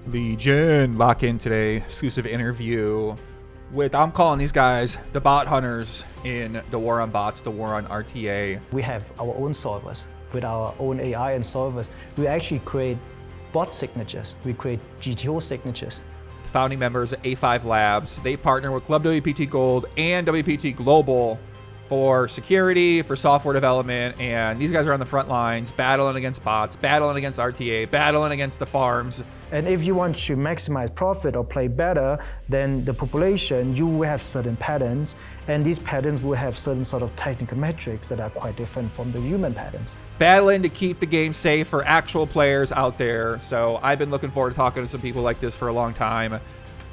Legion. Lock in today. Exclusive interview with, I'm calling these guys the bot hunters in the war on bots, the war on RTA. We have our own solvers. With our own AI and solvers, we actually create bot signatures. We create GTO signatures. Founding members at A5 Labs. They partner with ClubWPT Gold and WPT Global for security, for software development, and these guys are on the front lines, battling against bots, battling against RTA, battling against the farms. And if you want to maximize profit or play better than the population, you will have certain patterns, and these patterns will have certain sort of technical metrics that are quite different from the human patterns. Battling to keep the game safe for actual players out there. So I've been looking forward to talking to some people like this for a long time.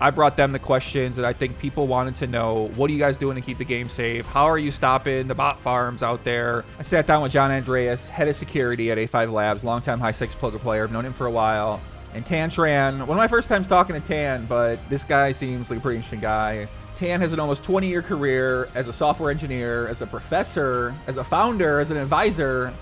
I brought them the questions that I think people wanted to know. What are you guys doing to keep the game safe? How are you stopping the bot farms out there? I sat down with John Andress, head of security at A5 Labs, longtime high-stakes poker player. I've known him for a while. And Tran, one of my first times talking to Tan, but this guy seems like a pretty interesting guy. Tan has an almost 20-year career as a software engineer, as a professor, as a founder, as an advisor,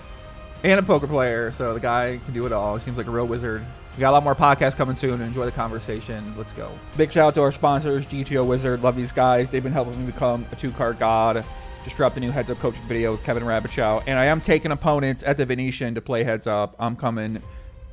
and a poker player. So the guy can do it all. He seems like a real wizard. We got a lot more podcasts coming soon. Enjoy the conversation. Let's go. Big shout out to our sponsors, GTO Wizard. Love these guys. They've been helping me become a two-card god. Just dropped a new heads-up coaching video with Kevin Rabichow. And I am taking opponents at the Venetian to play heads-up. I'm coming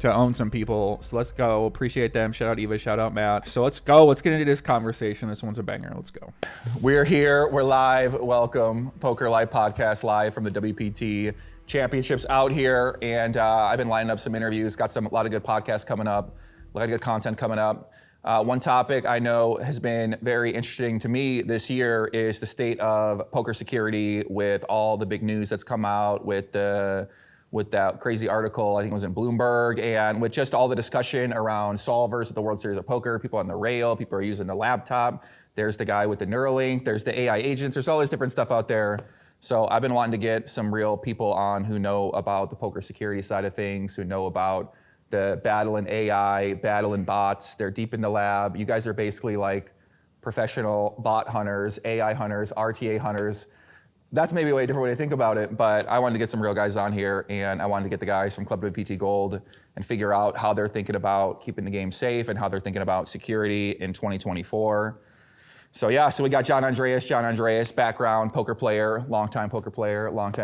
to own some people. So let's go. Appreciate them. Shout out Eva. Shout out Matt. So let's go. Let's get into this conversation. This one's a banger. Let's go. We're here. We're live. Welcome. Poker Live Podcast live from the WPT Championships out here, and I've been lining up some interviews, got a lot of good podcasts coming up, a lot of good content coming up. One topic I know has been very interesting to me this year is the state of poker security with all the big news that's come out with that crazy article, I think it was in Bloomberg, and with just all the discussion around solvers at the World Series of Poker, people on the rail, people are using the laptop, there's the guy with the Neuralink, there's the AI agents, there's all this different stuff out there. So I've been wanting to get some real people on who know about the poker security side of things, who know about the battling AI, battling bots. They're deep in the lab. You guys are basically like professional bot hunters, AI hunters, RTA hunters. That's maybe a different way to think about it, but I wanted to get some real guys on here, and I wanted to get the guys from ClubWPT Gold and figure out how they're thinking about keeping the game safe and how they're thinking about security in 2024. So we got John Andress, background poker player, longtime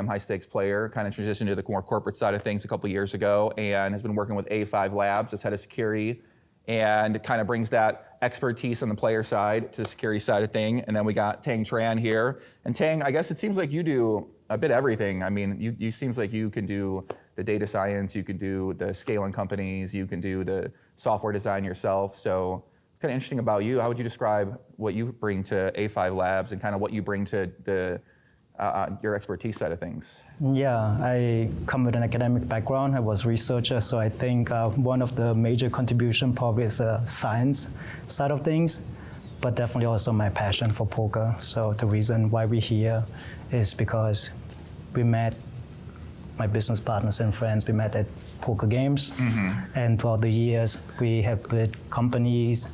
high stakes player, kind of transitioned to the more corporate side of things a couple years ago, and has been working with A5 Labs as head of security, and kind of brings that expertise on the player side to the security side of thing. And then we got Tran here. And Tang, I guess it seems like you do a bit of everything. I mean, you seems like you can do the data science, you can do the scaling companies, you can do the software design yourself. So kind of interesting about you. How would you describe what you bring to A5 Labs and kind of what you bring to the your expertise side of things? Yeah, I come with an academic background. I was a researcher, so I think one of the major contribution probably is the science side of things, but definitely also my passion for poker. So the reason why we're here is because we met, my business partners and friends, we met at poker games, and throughout the years we have built companies,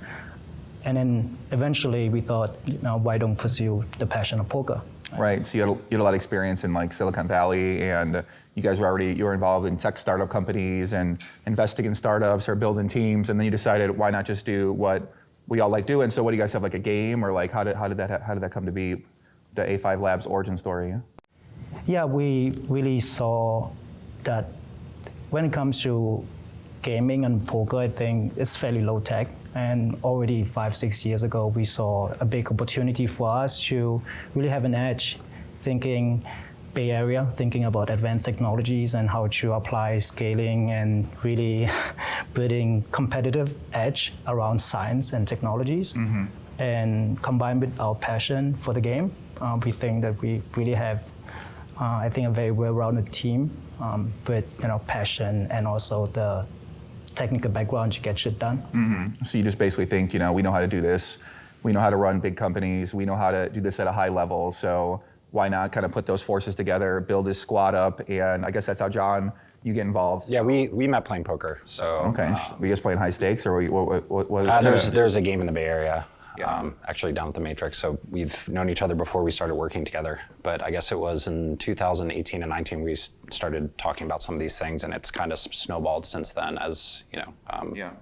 and then eventually we thought, why don't pursue the passion of poker? Right. So you had a lot of experience in like Silicon Valley, and you guys were involved in tech startup companies and investing in startups or building teams, and then you decided why not just do what we all like doing. So what do you guys have, like a game, or like how did that come to be, the A5 Labs origin story? Yeah, we really saw that when it comes to gaming and poker, I think it's fairly low tech. And already 5-6 years ago, we saw a big opportunity for us to really have an edge, thinking Bay Area, thinking about advanced technologies and how to apply scaling and really building competitive edge around science and technologies. And combined with our passion for the game, we think that we really have, I think, a very well-rounded team with passion and also the technical background to get shit done. So you just basically think, we know how to do this, we know how to run big companies, we know how to do this at a high level, so why not kind of put those forces together, build this squad up, and I guess that's how, John, you get involved. Yeah, we met playing poker, so. Okay, were you guys playing high stakes, or what was there's a game in the Bay Area actually down at the Matrix. So we've known each other before we started working together. But I guess it was in 2018 and 19 we started talking about some of these things, and it's kind of snowballed since then as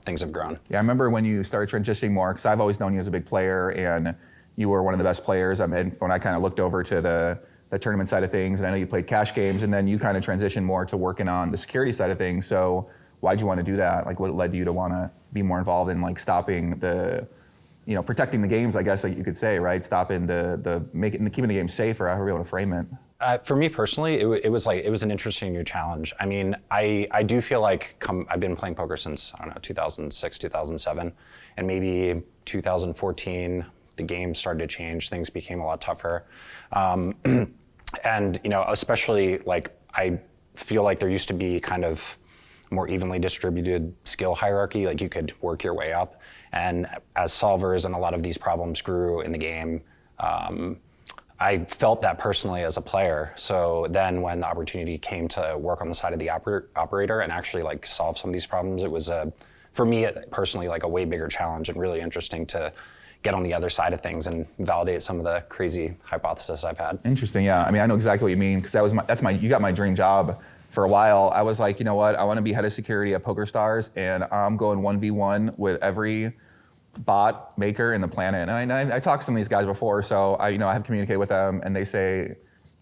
things have grown. Yeah, I remember when you started transitioning more, because I've always known you as a big player, and you were one of the best players. I mean, when I kind of looked over to the tournament side of things, and I know you played cash games, and then you kind of transitioned more to working on the security side of things. So why'd you want to do that? Like, what led you to want to be more involved in like stopping the, protecting the games, I guess, like you could say, right? Stopping keeping the game safe, or however you want to frame it. For me personally, it was an interesting new challenge. I mean, I do feel like I've been playing poker since, I don't know, 2006, 2007, and maybe 2014, the game started to change. Things became a lot tougher. And, especially like, I feel like there used to be kind of more evenly distributed skill hierarchy, like you could work your way up. And as solvers and a lot of these problems grew in the game, I felt that personally as a player. So then when the opportunity came to work on the side of the operator and actually like solve some of these problems, it was for me personally like a way bigger challenge and really interesting to get on the other side of things and validate some of the crazy hypotheses I've had. Interesting, yeah. I mean, I know exactly what you mean, because you got my dream job. For a while, I was like, you know what? I want to be head of security at PokerStars, and I'm going 1v1 with every bot maker in the planet. And I talked to some of these guys before, so I have communicated with them, and they say,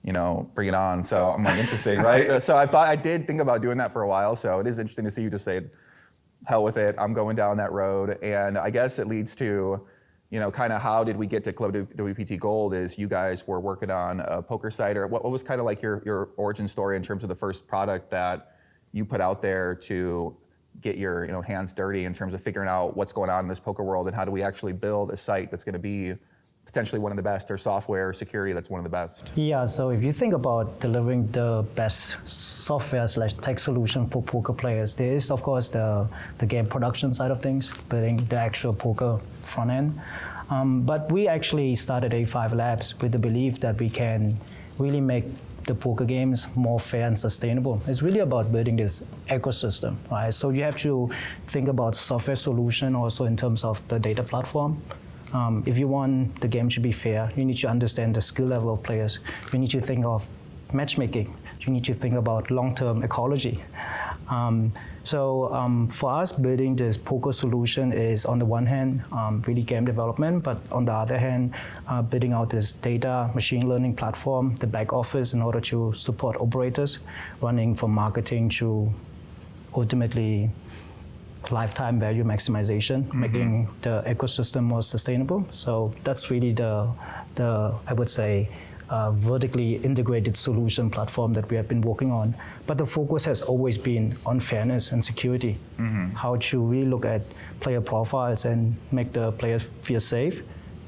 bring it on. So I'm like, interesting, right? So I did think about doing that for a while. So it is interesting to see you just say, hell with it. I'm going down that road, and I guess it leads to, kind of how did we get to ClubWPT Gold is you guys were working on a poker site, or what was kind of like your origin story in terms of the first product that you put out there to get your hands dirty in terms of figuring out what's going on in this poker world, and how do we actually build a site that's going to be potentially one of the best, or software or security that's one of the best? Yeah, so if you think about delivering the best software/tech solution for poker players, there is of course the game production side of things, building the actual poker front end. But we actually started A5 Labs with the belief that we can really make the poker games more fair and sustainable. It's really about building this ecosystem, right? So you have to think about software solution also in terms of the data platform. If you want the game to be fair, you need to understand the skill level of players. You need to think of matchmaking. You need to think about long-term ecology. So for us, building this poker solution is, on the one hand, really game development, but on the other hand, building out this data machine learning platform, the back office, in order to support operators, running from marketing to ultimately lifetime value maximization, making the ecosystem more sustainable. So that's really the I would say, vertically integrated solution platform that we have been working on. But the focus has always been on fairness and security. How to really look at player profiles and make the players feel safe,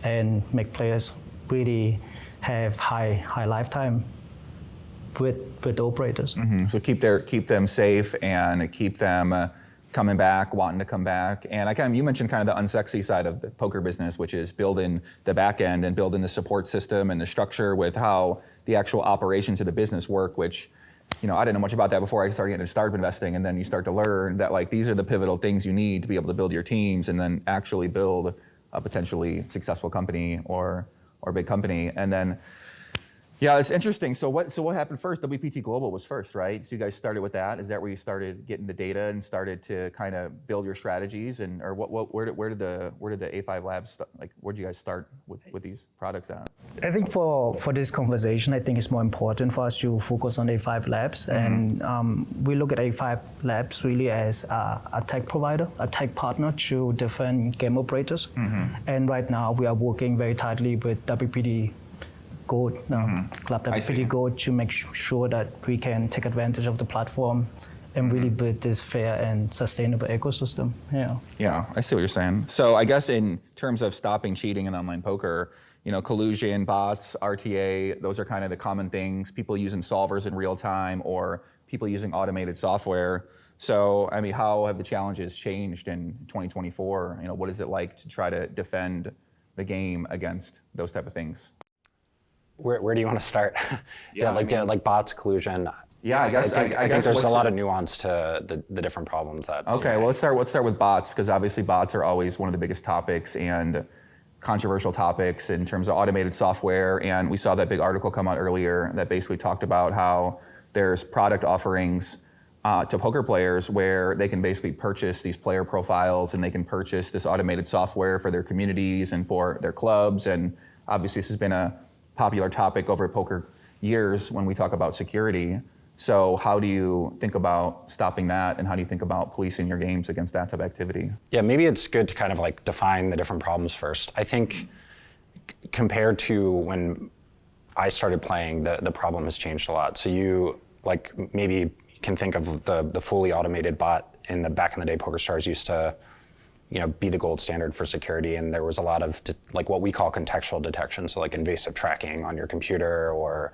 and make players really have high lifetime with operators. So keep them safe and keep them coming back, wanting to come back. And you mentioned kind of the unsexy side of the poker business, which is building the back end and building the support system and the structure with how the actual operations of the business work, which, I didn't know much about that before I started getting into startup investing. And then you start to learn that like these are the pivotal things you need to be able to build your teams and then actually build a potentially successful company or big company. And then, yeah, it's interesting. So what happened first? WPT Global was first, right? So you guys started with that. Is that where you started getting the data and started to kind of build your strategies? And or where did the A5 Labs where did you guys start with these products at? I think for this conversation, I think it's more important for us to focus on A5 Labs, and we look at A5 Labs really as a tech provider, a tech partner to different game operators. And right now we are working very tightly with WPT Gold, ClubWPT Gold, to make sure that we can take advantage of the platform and really build this fair and sustainable ecosystem. Yeah, I see what you're saying. So I guess in terms of stopping cheating in online poker, collusion, bots, RTA, those are kind of the common things. People using solvers in real time or people using automated software. So, I mean, how have the challenges changed in 2024? What is it like to try to defend the game against those type of things? Where do you want to start? Yeah, like bots, collusion. Yeah, I think there's a lot of nuance to the different problems that. Okay, well let's start with bots, because obviously bots are always one of the biggest topics, and controversial topics in terms of automated software. And we saw that big article come out earlier that basically talked about how there's product offerings to poker players where they can basically purchase these player profiles and they can purchase this automated software for their communities and for their clubs. And obviously this has been a popular topic over poker years when we talk about security. So how do you think about stopping that, and how do you think about policing your games against that type of activity? Yeah, maybe it's good to kind of like define the different problems first. I think compared to when I started playing, the problem has changed a lot. So you like maybe can think of the fully automated bot in the back in the day. PokerStars used to, be the gold standard for security, and there was a lot of like what we call contextual detection, so like invasive tracking on your computer, or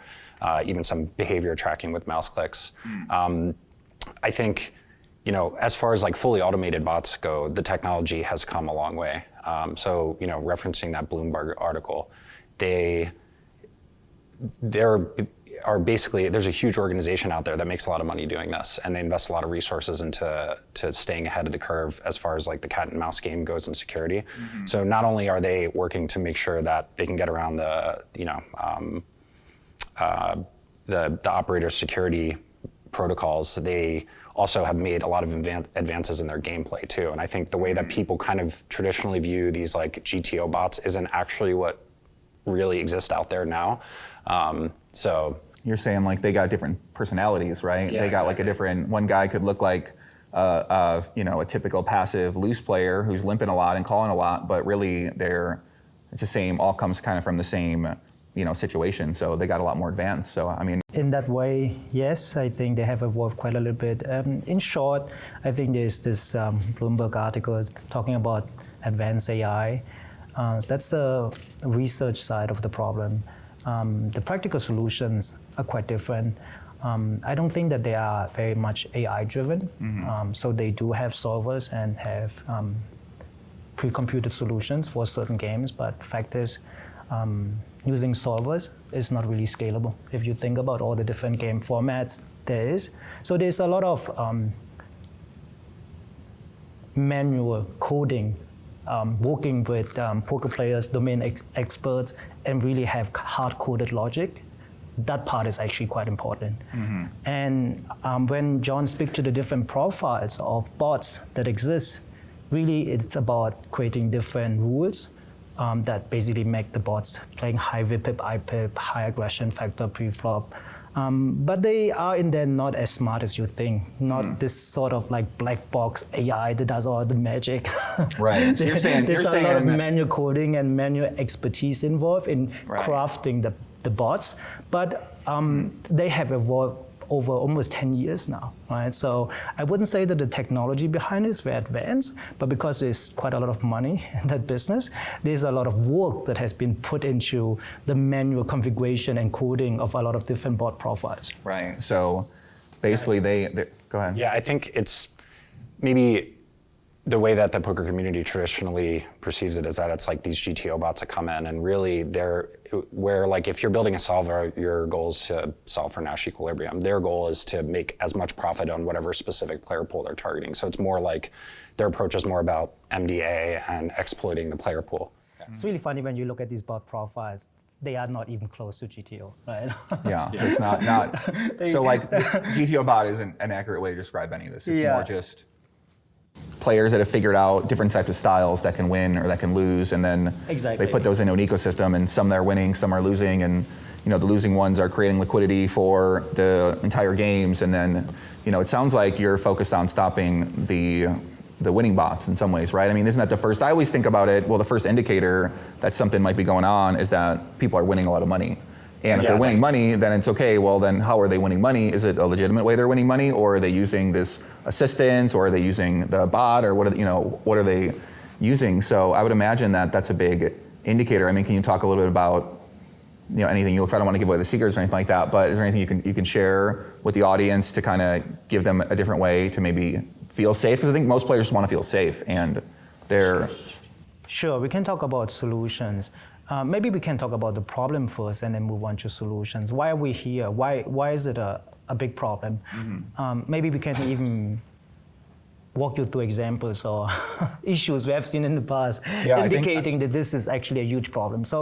even some behavior tracking with mouse clicks. I think, as far as like fully automated bots go, the technology has come a long way. So, referencing that Bloomberg article, there are basically, there's a huge organization out there that makes a lot of money doing this, and they invest a lot of resources into staying ahead of the curve as far as like the cat and mouse game goes in security. So not only are they working to make sure that they can get around the operator security protocols, they also have made a lot of advances in their gameplay too. And I think the way that people kind of traditionally view these like GTO bots isn't actually what really exists out there now. So you're saying like they got different personalities, right? Yeah, they got exactly. like a different, one guy could look like a typical passive loose player who's limping a lot and calling a lot, but really it's the same, all comes kind of from the same situation. So they got a lot more advanced. So, I mean. In that way, yes, I think they have evolved quite a little bit. In short, I think there's this Bloomberg article talking about advanced AI. That's the research side of the problem. The practical solutions are quite different. I don't think that they are very much AI driven. So they do have solvers and have pre-computed solutions for certain games, but fact is, using solvers is not really scalable. If you think about all the different game formats there is. So there's a lot of manual coding, working with poker players, domain experts, and really have hard-coded logic. That part is actually quite important. And when John speaks to the different profiles of bots that exist, really it's about creating different rules that basically make the bots playing high VPIP, IPIP, high aggression factor pre-flop. But they are in there not as smart as you think, not this sort of like black box AI that does all the magic. Right, so there's a lot of manual coding and manual expertise involved in crafting the bots, but they have evolved over almost 10 years now, right? So I wouldn't say that the technology behind it is very advanced, but because there's quite a lot of money in that business, there's a lot of work that has been put into the manual configuration and coding of a lot of different bot profiles. Right, so basically they go ahead. Yeah, I think it's maybe the way that the poker community traditionally perceives it is that it's like these GTO bots that come in, and really where like if you're building a solver, your goal is to solve for Nash equilibrium. Their goal is to make as much profit on whatever specific player pool they're targeting. So it's more like their approach is more about MDA and exploiting the player pool. It's really funny when you look at these bot profiles. They are not even close to GTO, right? Yeah, it's not. So like GTO bot isn't an accurate way to describe any of this. It's more just players that have figured out different types of styles that can win or that can lose, and then they put those into an ecosystem, and some they're winning, some are losing, and the losing ones are creating liquidity for the entire games, and then it sounds like you're focused on stopping the winning bots in some ways, right? I mean, isn't that the first? I always think about it. Well, the first indicator that something might be going on is that people are winning a lot of money. And if they're winning money, then it's okay. Well, then how are they winning money? Is it a legitimate way they're winning money, or are they using this assistance, or are they using the bot, or what are they using? So I would imagine that that's a big indicator. I mean, can you talk a little bit about anything? I don't want to give away the secrets or anything like that, but is there anything you can share with the audience to kind of give them a different way to maybe feel safe? Because I think most players just want to feel safe, and they're. Sure, we can talk about solutions. Maybe we can talk about the problem first and then move on to solutions. Why are we here? Why is it a big problem? Maybe we can even walk you through examples or issues we have seen in the past, Yeah, indicating that this is actually a huge problem. So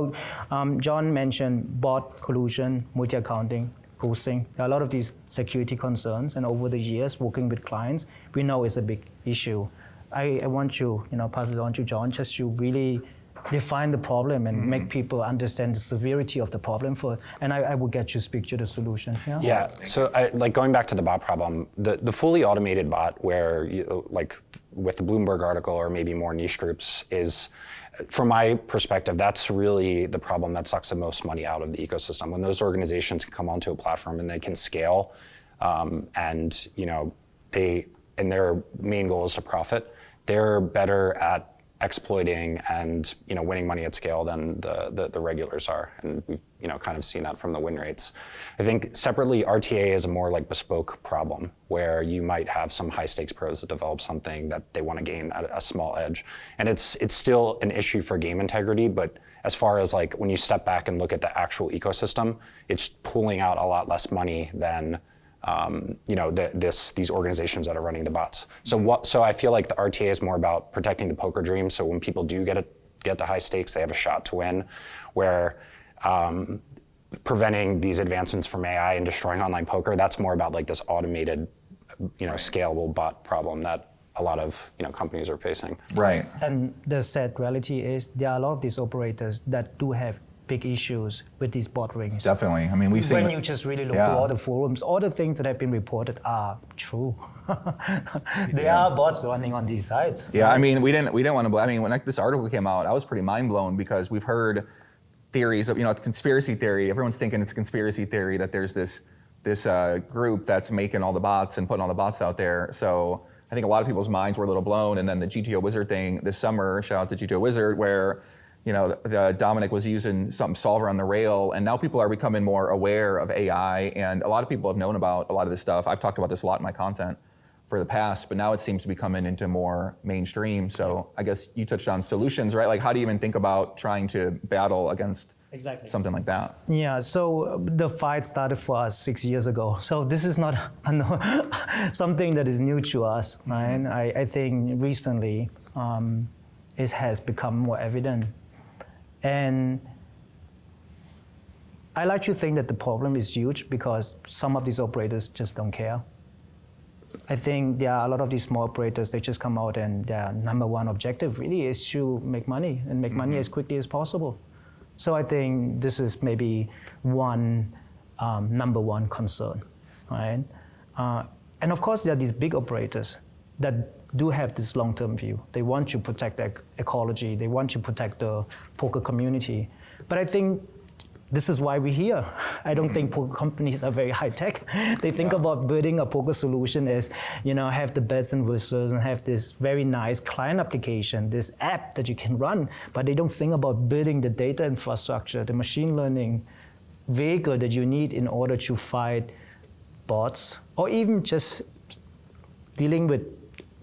John mentioned bot collusion, multi-accounting, ghosting. There are a lot of these security concerns, and over the years, working with clients, we know it's a big issue. I want you, pass it on to John, just to really define the problem and make people understand the severity of the problem and I will get you to speak to the solution. Yeah. So like going back to the bot problem, the fully automated bot where like with the Bloomberg article or maybe more niche groups is, from my perspective, that's really the problem that sucks the most money out of the ecosystem. When those organizations can come onto a platform and they can scale, and their main goal is to profit, they're better at exploiting and winning money at scale than the regulars are, and we've kind of seen that from the win rates. I think separately, RTA is a more like bespoke problem where you might have some high stakes pros that develop something that they want to gain a small edge, and it's still an issue for game integrity. But as far as like when you step back and look at the actual ecosystem, it's pulling out a lot less money than these organizations that are running the bots. So I feel like the RTA is more about protecting the poker dream. So when people do get to high stakes, they have a shot to win. Where preventing these advancements from AI and destroying online poker, that's more about like this automated, scalable bot problem that a lot of companies are facing. Right. And the sad reality is there are a lot of these operators that do have big issues with these bot rings. Definitely. I mean, we've seen. When you just really look through all the forums, all the things that have been reported are true. There are bots running on these sites. Yeah, I mean, we didn't want to. I mean, when this article came out, I was pretty mind blown because we've heard theories of, it's conspiracy theory. Everyone's thinking it's a conspiracy theory that there's this group that's making all the bots and putting all the bots out there. So I think a lot of people's minds were a little blown. And then the GTO Wizard thing this summer, shout out to GTO Wizard, where Dominic was using something solver on the rail, and now people are becoming more aware of AI, and a lot of people have known about a lot of this stuff. I've talked about this a lot in my content for the past, but now it seems to be coming into more mainstream. So I guess you touched on solutions, right? Like how do you even think about trying to battle against something like that? Yeah, so the fight started for us 6 years ago. So this is not something that is new to us, right? I think recently it has become more evident. And I like to think that the problem is huge because some of these operators just don't care. I think there are a lot of these small operators, they just come out and their number one objective really is to make money and make money as quickly as possible. So I think this is maybe one number one concern, right? And of course, there are these big operators that do have this long-term view. They want to protect their ecology. They want to protect the poker community. But I think this is why we're here. I don't think poker companies are very high-tech. They think about building a poker solution as, have the best and whistles and have this very nice client application, this app that you can run. But they don't think about building the data infrastructure, the machine learning vehicle that you need in order to fight bots, or even just dealing with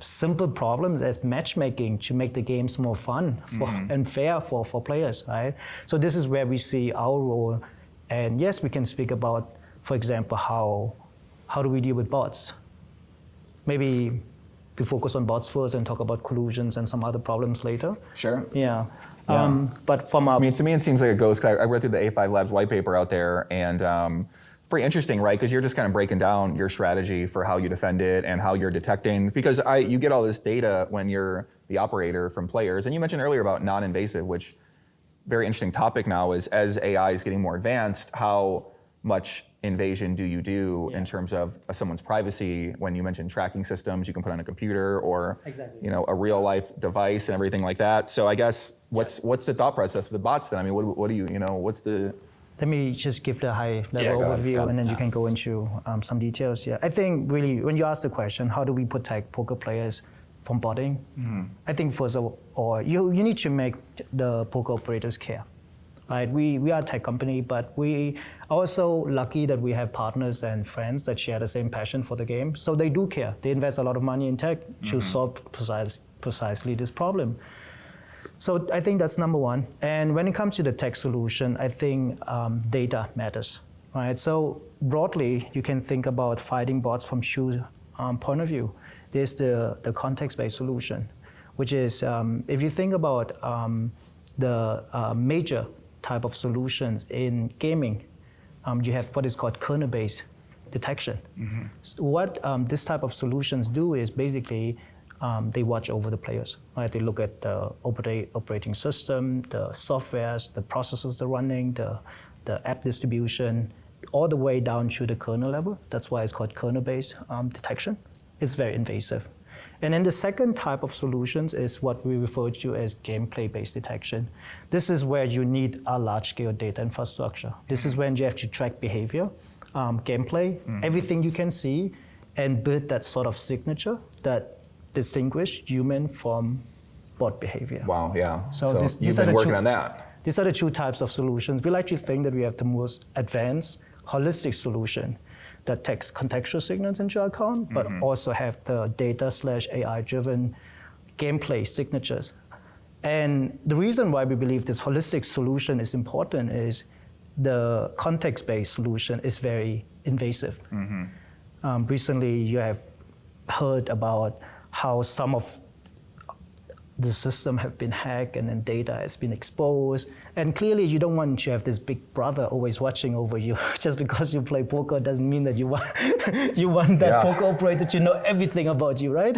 simple problems as matchmaking to make the games more fun and fair for players, right? So this is where we see our role. And yes, we can speak about, for example, how do we deal with bots? Maybe we focus on bots first and talk about collusions and some other problems later. Sure. Yeah. But from to me, it seems like it goes, I read through the A5 Labs white paper out there, and pretty interesting, right? Because you're just kind of breaking down your strategy for how you defend it and how you're detecting. Because you get all this data when you're the operator from players. And you mentioned earlier about non-invasive, which very interesting topic now is as AI is getting more advanced, how much invasion do you do in terms of someone's privacy? When you mentioned tracking systems, you can put on a computer or a real life device and everything like that. So I guess what's the thought process of the bots then? I mean, what do you what's the... Let me just give the high-level overview, and then you can go into some details. Yeah, I think really when you ask the question, how do we protect poker players from botting? I think first of all, you need to make the poker operators care. Right? We are a tech company, but we are also lucky that we have partners and friends that share the same passion for the game. So they do care. They invest a lot of money in tech to solve precisely this problem. So I think that's number one. And when it comes to the tech solution, I think data matters, right? So broadly, you can think about fighting bots from two point of view. there's the context-based solution, which is, if you think about the major type of solutions in gaming, you have what is called kernel-based detection. So what this type of solutions do is basically they watch over the players, right? They look at the operating system, the softwares, the processes they're running, the app distribution, all the way down to the kernel level. That's why it's called kernel-based detection. It's very invasive. And then the second type of solutions is what we refer to as gameplay-based detection. This is where you need a large-scale data infrastructure. This is when you have to track behavior, gameplay, everything you can see, and build that sort of signature that distinguish human from bot behavior. Wow, yeah. So you've been working on that. These are the two types of solutions. We like to think that we have the most advanced, holistic solution that takes contextual signals into account, but also have the data/AI-driven gameplay signatures. And the reason why we believe this holistic solution is important is the context-based solution is very invasive. Recently, you have heard about how some of the system have been hacked and then data has been exposed. And clearly you don't want to have this big brother always watching over you. Just because you play poker doesn't mean that you want that poker operator to know everything about you, right?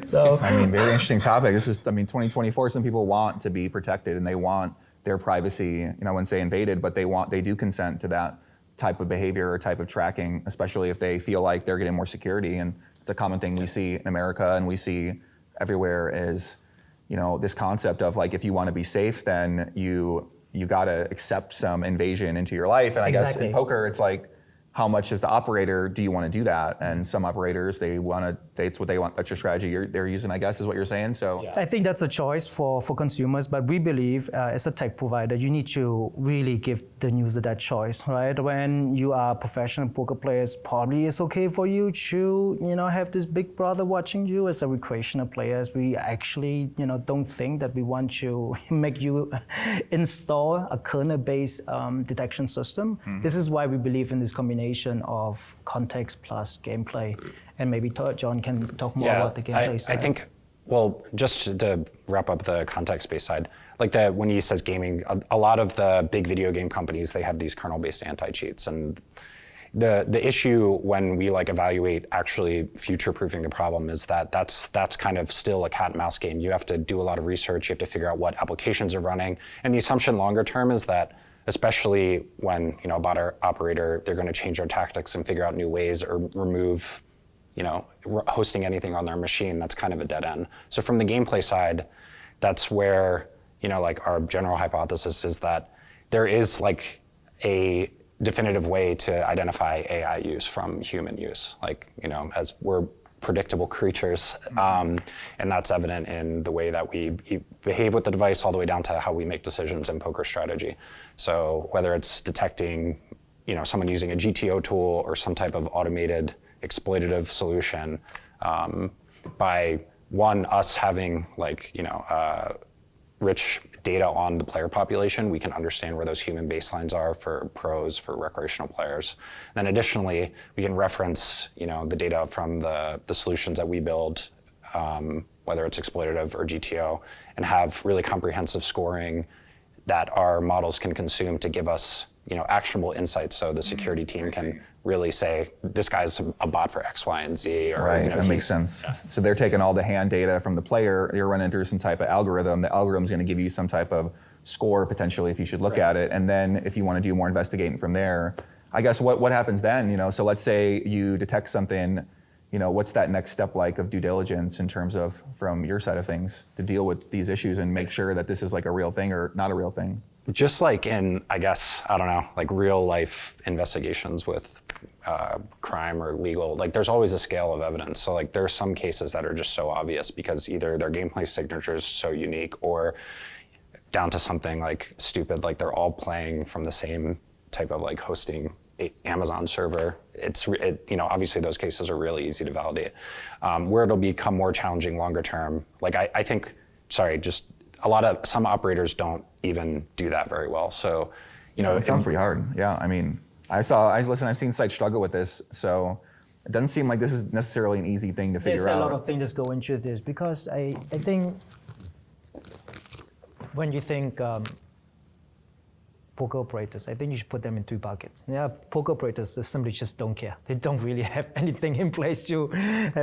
So I mean, very interesting topic. This is, 2024, some people want to be protected and they want their privacy, I wouldn't say invaded, but they do consent to that type of behavior or type of tracking, especially if they feel like they're getting more security. And it's a common thing we see in America and we see everywhere is, this concept of like, if you want to be safe, then you got to accept some invasion into your life. And I guess in poker, it's like, how much as the operator do you want to do that? And some operators, it's what they want. That's your strategy they're using, I guess, is what you're saying. So I think that's a choice for consumers, but we believe as a tech provider, you need to really give the user that choice, right? When you are professional poker players, probably it's okay for you to, have this big brother watching you. As a recreational players, we actually, don't think that we want to make you install a kernel-based detection system. This is why we believe in this combination of context plus gameplay. And maybe John can talk more about the gameplay side. I think, just to wrap up the context-based side, when he says gaming, a lot of the big video game companies, they have these kernel-based anti-cheats. And the issue when we evaluate actually future-proofing the problem is that's kind of still a cat and mouse game. You have to do a lot of research, you have to figure out what applications are running. And the assumption longer term is that especially when a bot operator, they're going to change their tactics and figure out new ways or remove, hosting anything on their machine. That's kind of a dead end. So from the gameplay side, that's where our general hypothesis is that there is a definitive way to identify AI use from human use, as we're predictable creatures, and that's evident in the way that we behave with the device all the way down to how we make decisions in poker strategy. So whether it's detecting someone using a GTO tool or some type of automated exploitative solution, by us having rich data on the player population, we can understand where those human baselines are for pros, for recreational players. Then additionally, we can reference the data from the solutions that we build, whether it's exploitative or GTO, and have really comprehensive scoring that our models can consume to give us actionable insights, so the security team can really say, this guy's a bot for X, Y, and Z. Or, right, that makes sense. Yeah. So they're taking all the hand data from the player, you're running through some type of algorithm, the algorithm's gonna give you some type of score potentially if you should look at it, and then if you wanna do more investigating from there, I guess what happens then? So let's say you detect something, what's that next step of due diligence in terms of, from your side of things, to deal with these issues and make sure that this is a real thing or not a real thing? Just in, I guess, I don't know, real life investigations with crime or legal, there's always a scale of evidence. So there are some cases that are just so obvious because either their gameplay signature is so unique or down to something stupid, they're all playing from the same type of hosting Amazon server. Obviously those cases are really easy to validate. Where it'll become more challenging longer term, I think, some operators don't even do that very well. So, it sounds pretty hard. Yeah, I've seen sites struggle with this. So It doesn't seem like this is necessarily an easy thing to figure out. There's a lot of things that go into this because I think when you think poker operators, I think you should put them in 2 buckets. Yeah, poker operators they simply just don't care. They don't really have anything in place to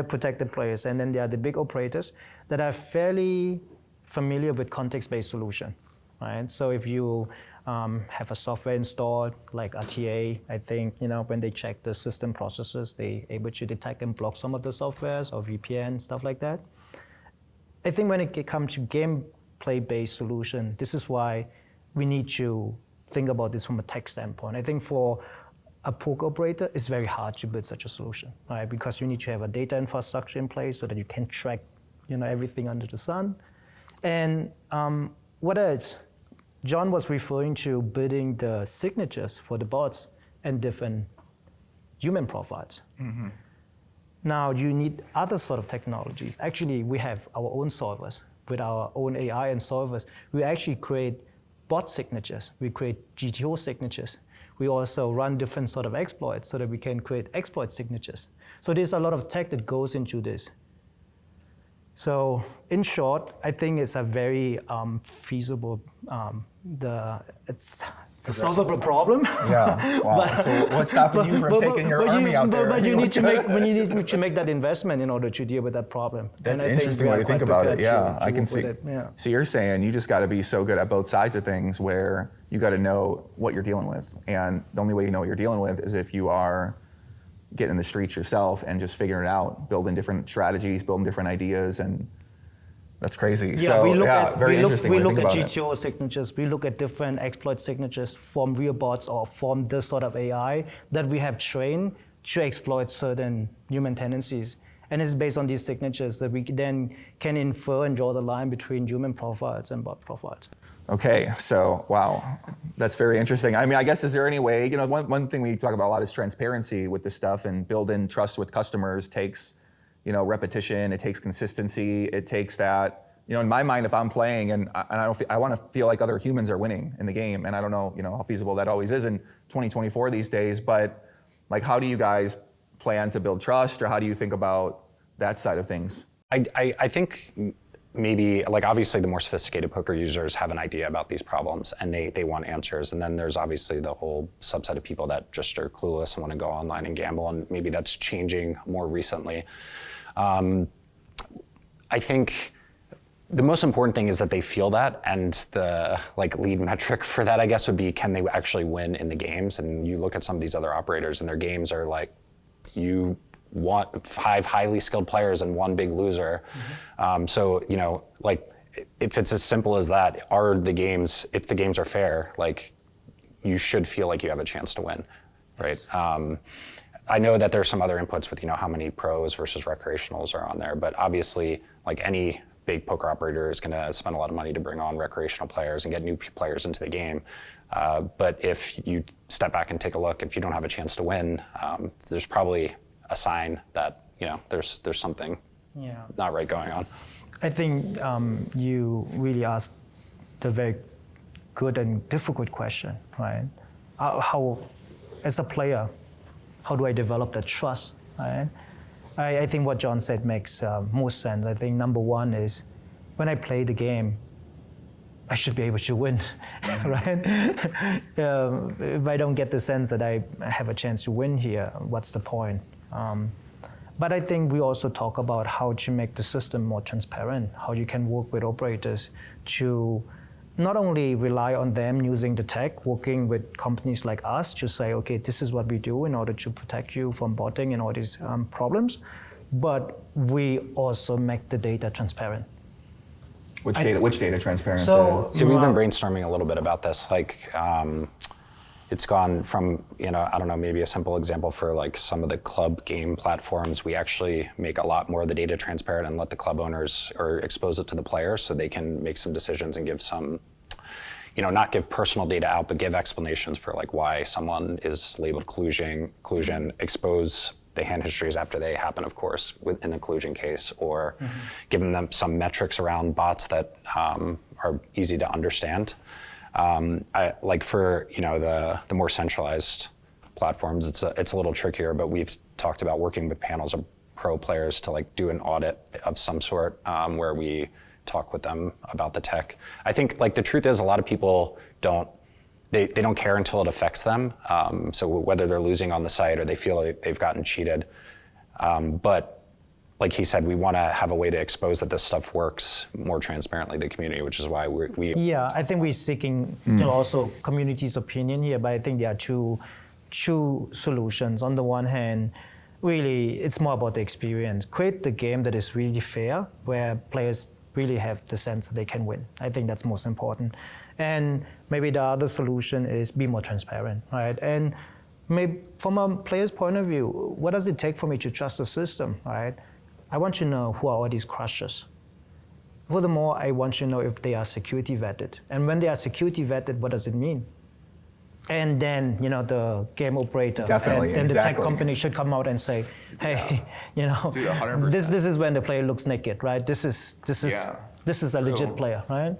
protect the players. And then there are the big operators that are fairly familiar with context-based solution, right? So if you have a software installed like RTA, I think when they check the system processes, they're able to detect and block some of the softwares or VPN, stuff like that. I think when it comes to gameplay-based solution, this is why we need to think about this from a tech standpoint. I think for a poker operator, it's very hard to build such a solution, right? Because you need to have a data infrastructure in place so that you can track, everything under the sun. And what else? John was referring to building the signatures for the bots and different human profiles. Mm-hmm. Now you need other sort of technologies. Actually, we have our own solvers with our own AI and solvers. We actually create bot signatures. We create GTO signatures. We also run different sort of exploits so that we can create exploit signatures. So there's a lot of tech that goes into this. So in short, I think it's a very feasible, it's a solvable problem. Yeah, wow. So what's stopping you from taking your army out there? But you need to make that investment in order to deal with that problem. That's an interesting way to think about it. Yeah, I can see. Yeah. So you're saying you just got to be so good at both sides of things where you got to know what you're dealing with. And the only way you know what you're dealing with is if you are getting in the streets yourself and just figuring it out, building different strategies, building different ideas, and that's crazy. Yeah, so, we look at GTO GTO signatures, we look at different exploit signatures from real bots or from this sort of AI that we have trained to exploit certain human tendencies. And it's based on these signatures that we then can infer and draw the line between human profiles and bot profiles. Okay, so wow, that's very interesting. I mean, I guess, is there any way, one thing we talk about a lot is transparency with this stuff, and building trust with customers takes, repetition, it takes consistency, it takes that, in my mind, if I'm playing and I want to feel like other humans are winning in the game, and I don't know, how feasible that always is in 2024 these days, but like, how do you guys plan to build trust, or how do you think about that side of things? I think maybe, like, obviously the more sophisticated poker users have an idea about these problems and they want answers. And then there's obviously the whole subset of people that just are clueless and want to go online and gamble, and maybe that's changing more recently. I think the most important thing is that they feel that, and the lead metric for that, I guess, would be, can they actually win in the games? And you look at some of these other operators and their games are like, you want 5 highly skilled players and 1 big loser. Mm-hmm. So, if it's as simple as that, if the games are fair, you should feel like you have a chance to win, right? I know that there's some other inputs with, how many pros versus recreationals are on there, but obviously, any big poker operator is gonna spend a lot of money to bring on recreational players and get new players into the game. But if you step back and take a look, if you don't have a chance to win, there's probably a sign that there's something not right going on. I think you really asked the very good and difficult question, right? How, as a player, how do I develop that trust, right? I think what John said makes most sense. I think number one is when I play the game, I should be able to win, right? If I don't get the sense that I have a chance to win here, what's the point? But I think we also talk about how to make the system more transparent, how you can work with operators to not only rely on them using the tech, working with companies like us to say, okay, this is what we do in order to protect you from botting and all these problems, but we also make the data transparent. Which data transparent? So we've been brainstorming a little bit about this. It's gone from, I don't know, maybe a simple example for some of the club game platforms, we actually make a lot more of the data transparent and let the club owners or expose it to the players so they can make some decisions and give some, not give personal data out, but give explanations for why someone is labeled collusion, expose the hand histories after they happen, of course, in the collusion case, or giving them some metrics around bots that are easy to understand. For the more centralized platforms, it's a little trickier, but we've talked about working with panels of pro players to like do an audit of some sort where we talk with them about the tech. I think like the truth is a lot of people they don't care until it affects them. So whether they're losing on the site or they feel like they've gotten cheated. But like he said, we want to have a way to expose that this stuff works more transparently to the community, which is why we Yeah, I think we're seeking also community's opinion here, but I think there are two solutions. On the one hand, really, it's more about the experience. Create the game that is really fair, where players really have the sense that they can win. I think that's most important. And maybe the other solution is be more transparent, right? And maybe from a player's point of view, what does it take for me to trust the system, right? I want to know who are all these crushers. Furthermore, I want to know if they are security vetted. And when they are security vetted, what does it mean? And then, the game operator and the tech company should come out and say, hey, Dude, 100%. this is when the player looks naked, right? This is a legit player, right?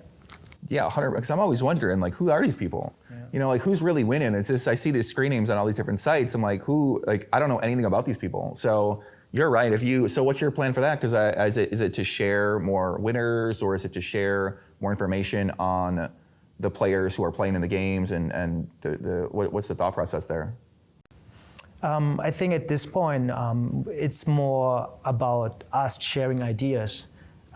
Yeah, 100%. Because I'm always wondering, like, who are these people? Yeah. Like, who's really winning? It's just I see these screen names on all these different sites. I'm like, I don't know anything about these people. So you're right. So what's your plan for that? Because is it to share more winners, or is it to share more information on the players who are playing in the games, and what's the thought process there? I think at this point, it's more about us sharing ideas.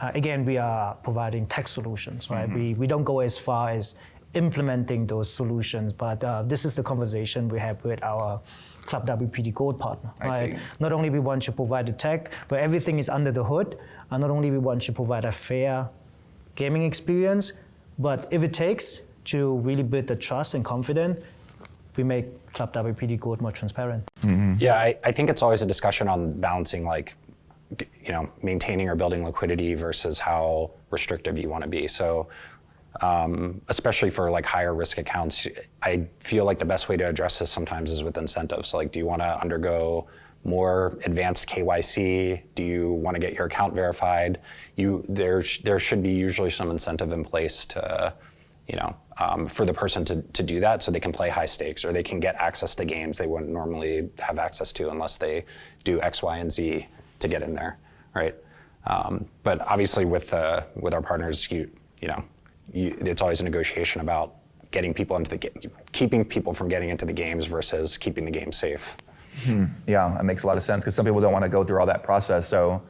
Again, we are providing tech solutions, right? We don't go as far as implementing those solutions, but this is the conversation we have with our ClubWPT Gold partner, right? Not only we want to provide the tech, but everything is under the hood, and not only we want to provide a fair gaming experience, but if it takes to really build the trust and confidence, we make ClubWPT Gold more transparent. Yeah, I think it's always a discussion on balancing like, maintaining or building liquidity versus how restrictive you want to be. So especially for like higher risk accounts, I feel like the best way to address this sometimes is with incentives. So like, do you want to undergo more advanced KYC? Do you want to get your account verified? There should be usually some incentive in place to, for the person to do that, so they can play high stakes, or they can get access to games they wouldn't normally have access to unless they do X, Y, and Z to get in there, right? But obviously with our partners, it's always a negotiation about getting people into keeping people from getting into the games versus keeping the game safe. Yeah, that makes a lot of sense, because some people don't want to go through all that process. So,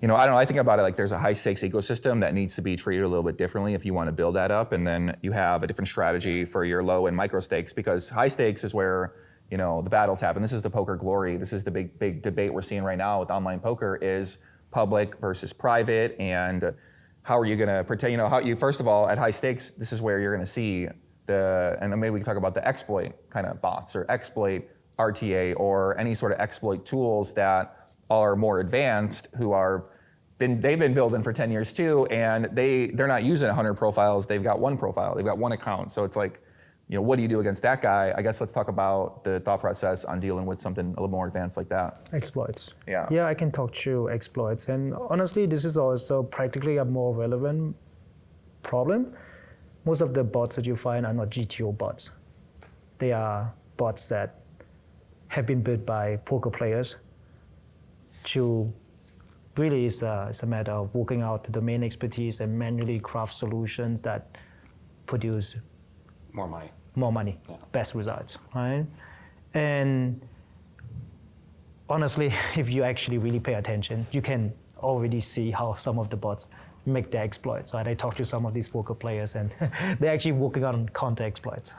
I don't know, I think about it like there's a high stakes ecosystem that needs to be treated a little bit differently if you want to build that up, and then you have a different strategy for your low and micro stakes, because high stakes is where the battles happen. This is the poker glory. This is the big debate we're seeing right now with online poker is public versus private, and how are you going to protect, first of all, at high stakes, this is where you're going to see and maybe we can talk about the exploit kind of bots, or exploit RTA, or any sort of exploit tools that are more advanced, they've been building for 10 years too, and they're not using 100 profiles, they've got one profile, they've got one account. So it's like, what do you do against that guy? I guess let's talk about the thought process on dealing with something a little more advanced like that. Exploits. Yeah. Yeah, I can talk to exploits. And honestly, this is also practically a more relevant problem. Most of the bots that you find are not GTO bots. They are bots that have been built by poker players to really it's a matter of working out the domain expertise and manually craft solutions that produce more money, yeah. Best results, right? And honestly, if you actually really pay attention, you can already see how some of the bots make their exploits, right? I talked to some of these poker players, and they're actually working on counter exploits.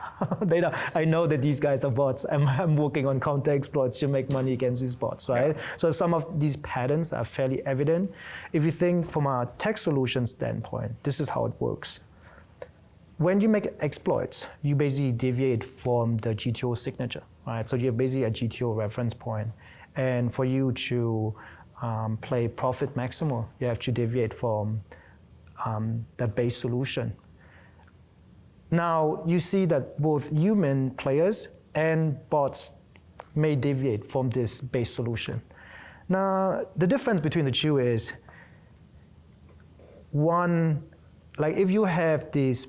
I know that these guys are bots. I'm working on counter exploits to make money against these bots, right? Yeah. So some of these patterns are fairly evident. If you think from a tech solution standpoint, this is how it works. When you make exploits, you basically deviate from the GTO signature, right? So you're basically a GTO reference point. And for you to play profit maximal, you have to deviate from that base solution. Now, you see that both human players and bots may deviate from this base solution. Now, the difference between the two is, one, like if you have this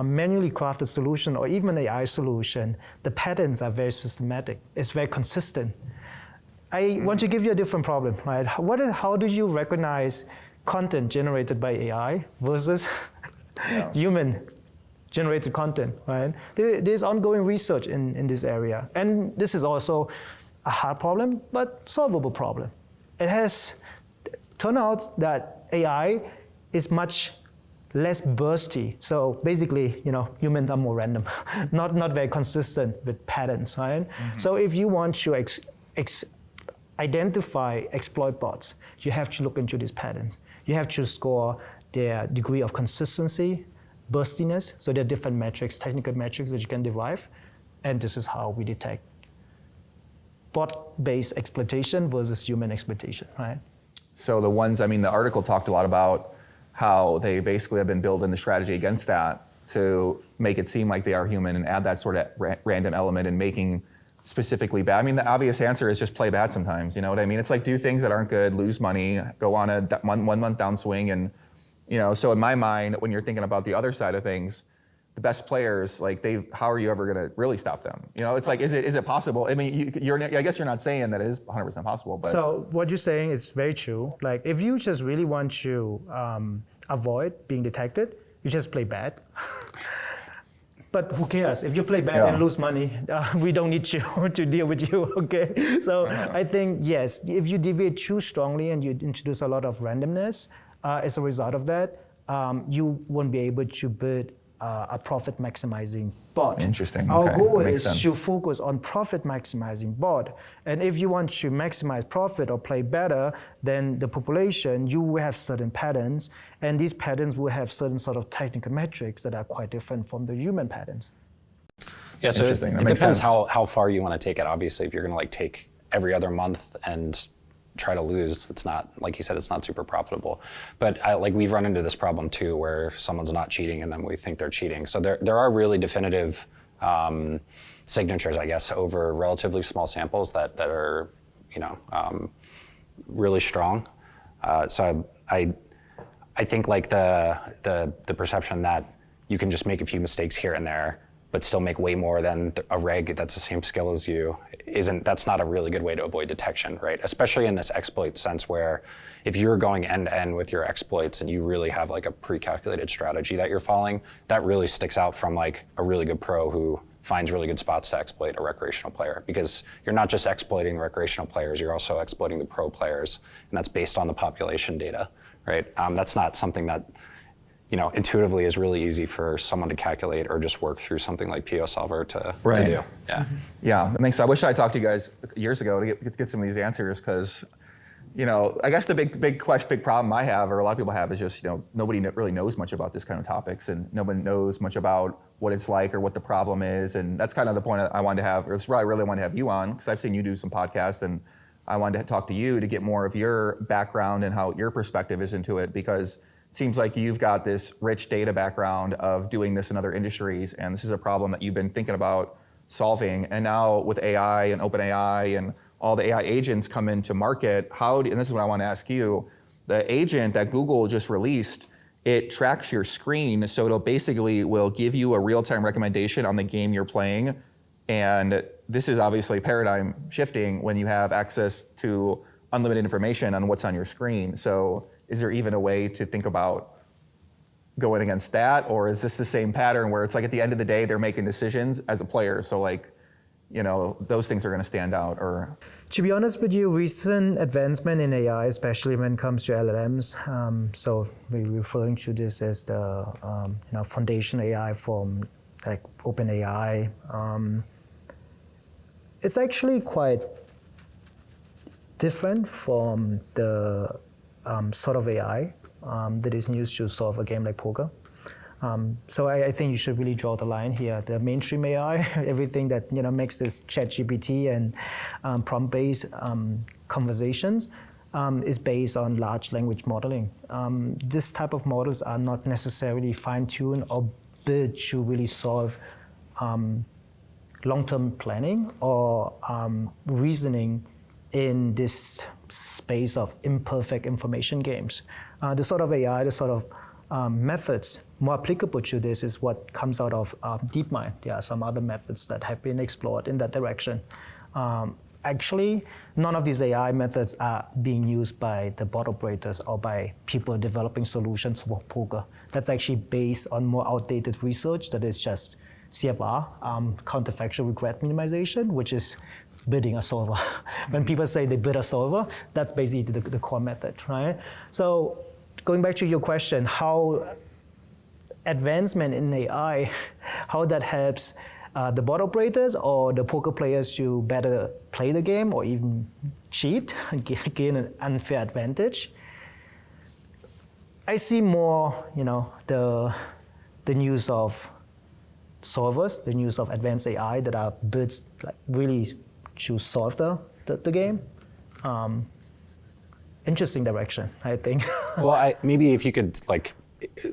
manually crafted solution or even an AI solution, the patterns are very systematic. It's very consistent. I want to give you a different problem, right? How do you recognize content generated by AI versus human-generated content, right? There's ongoing research in this area. And this is also a hard problem, but solvable problem. It has turned out that AI is much less bursty. So basically, humans are more random, not very consistent with patterns, right? So if you want to identify exploit bots, you have to look into these patterns. You have to score their degree of consistency, burstiness. So there are different metrics, technical metrics that you can derive. And this is how we detect bot-based exploitation versus human exploitation, right? So the ones, the article talked a lot about how they basically have been building the strategy against that to make it seem like they are human and add that sort of random element and making specifically bad. The obvious answer is just play bad sometimes, you know what I mean? It's like do things that aren't good, lose money, go on a 1 month downswing, and so in my mind, when you're thinking about the other side of things, the best players, how are you ever gonna really stop them? It's like, is it possible? I guess you're not saying that it is 100% possible, but. So what you're saying is very true. Like if you just really want to avoid being detected, you just play bad. But who cares? If you play bad and lose money, we don't need you to deal with you, okay? So I think, yes, if you deviate too strongly and you introduce a lot of randomness, as a result of that, you won't be able to build a profit maximizing bot. Interesting. Our okay. goal Makes is sense. to focus on profit maximizing bot. And if you want to maximize profit or play better than the population, you will have certain patterns, and these patterns will have certain sort of technical metrics that are quite different from the human patterns. Yeah, so it depends sense. how far you want to take it. Obviously, if you're going to take every other month and try to lose, it's not, like you said, it's not super profitable. But we've run into this problem too, where someone's not cheating and then we think they're cheating. So there are really definitive signatures, I guess, over relatively small samples that are, really strong. So I think the perception that you can just make a few mistakes here and there, but still make way more than a reg that's the same skill as you, that's not a really good way to avoid detection, right? Especially in this exploit sense where if you're going end to end with your exploits and you really have a pre-calculated strategy that you're following, that really sticks out from a really good pro who finds really good spots to exploit a recreational player, because you're not just exploiting the recreational players, you're also exploiting the pro players, and that's based on the population data, right? That's not something that intuitively is really easy for someone to calculate or just work through something like PO Solver to do. Yeah. Yeah, that makes sense. I wish I talked to you guys years ago to get some of these answers, because, I guess the big problem I have, or a lot of people have, is just, nobody really knows much about this kind of topics, and nobody knows much about what it's like or what the problem is. And that's kind of the point I wanted to have, or it's why I really wanted to have you on, because I've seen you do some podcasts, and I wanted to talk to you to get more of your background and how your perspective is into it, because it seems like you've got this rich data background of doing this in other industries, and this is a problem that you've been thinking about solving. And now with AI and OpenAI and all the AI agents come into market, and this is what I want to ask you, the agent that Google just released, it tracks your screen, so it'll basically will give you a real-time recommendation on the game you're playing. And this is obviously paradigm shifting when you have access to unlimited information on what's on your screen. So is there even a way to think about going against that? Or is this the same pattern where it's at the end of the day, they're making decisions as a player? So those things are going to stand out? Or to be honest with you, recent advancement in AI, especially when it comes to LLMs, so we're referring to this as the foundation AI from OpenAI. It's actually quite different from the sort of AI that is used to solve a game like poker. So I think you should really draw the line here. The mainstream AI, everything that makes this ChatGPT and prompt-based conversations is based on large language modeling. This type of models are not necessarily fine-tuned or built to really solve long-term planning or reasoning in this space of imperfect information games. The sort of AI, the sort of methods more applicable to this is what comes out of DeepMind. There are some other methods that have been explored in that direction. Actually, none of these AI methods are being used by the bot operators or by people developing solutions for poker. That's actually based on more outdated research that is just CFR, counterfactual regret minimization, which is building a solver. When people say they build a solver, that's basically the core method, right? So going back to your question, how advancement in AI, how that helps the bot operators or the poker players to better play the game or even cheat and gain an unfair advantage. I see more, the use of solvers, the use of advanced AI that are built really to solve the game. Interesting direction, I think. Well, maybe if you could,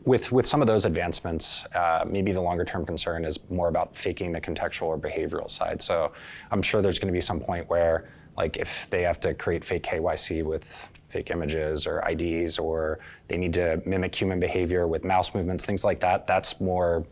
with some of those advancements, maybe the longer term concern is more about faking the contextual or behavioral side. So I'm sure there's going to be some point where, if they have to create fake KYC with fake images or IDs, or they need to mimic human behavior with mouse movements, things like that, that's more,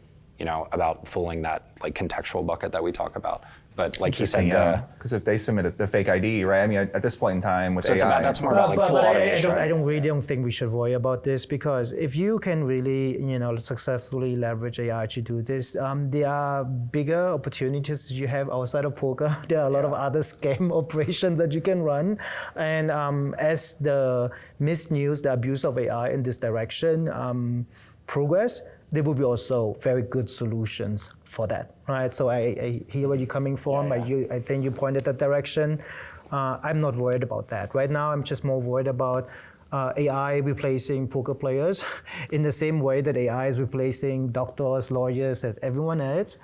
about fooling that contextual bucket that we talk about. But like he said, because if they submitted the fake ID, right? I mean, at this point in time with AI, that's more about full automation. I don't think we should worry about this, because if you can really, successfully leverage AI to do this, there are bigger opportunities that you have outside of poker. There are a lot of other scam operations that you can run, and as the misuse, the abuse of AI in this direction progress, there will be also very good solutions for that, right? So I hear where you're coming from. Yeah. I think you pointed that direction. I'm not worried about that. Right now, I'm just more worried about AI replacing poker players in the same way that AI is replacing doctors, lawyers, and everyone else,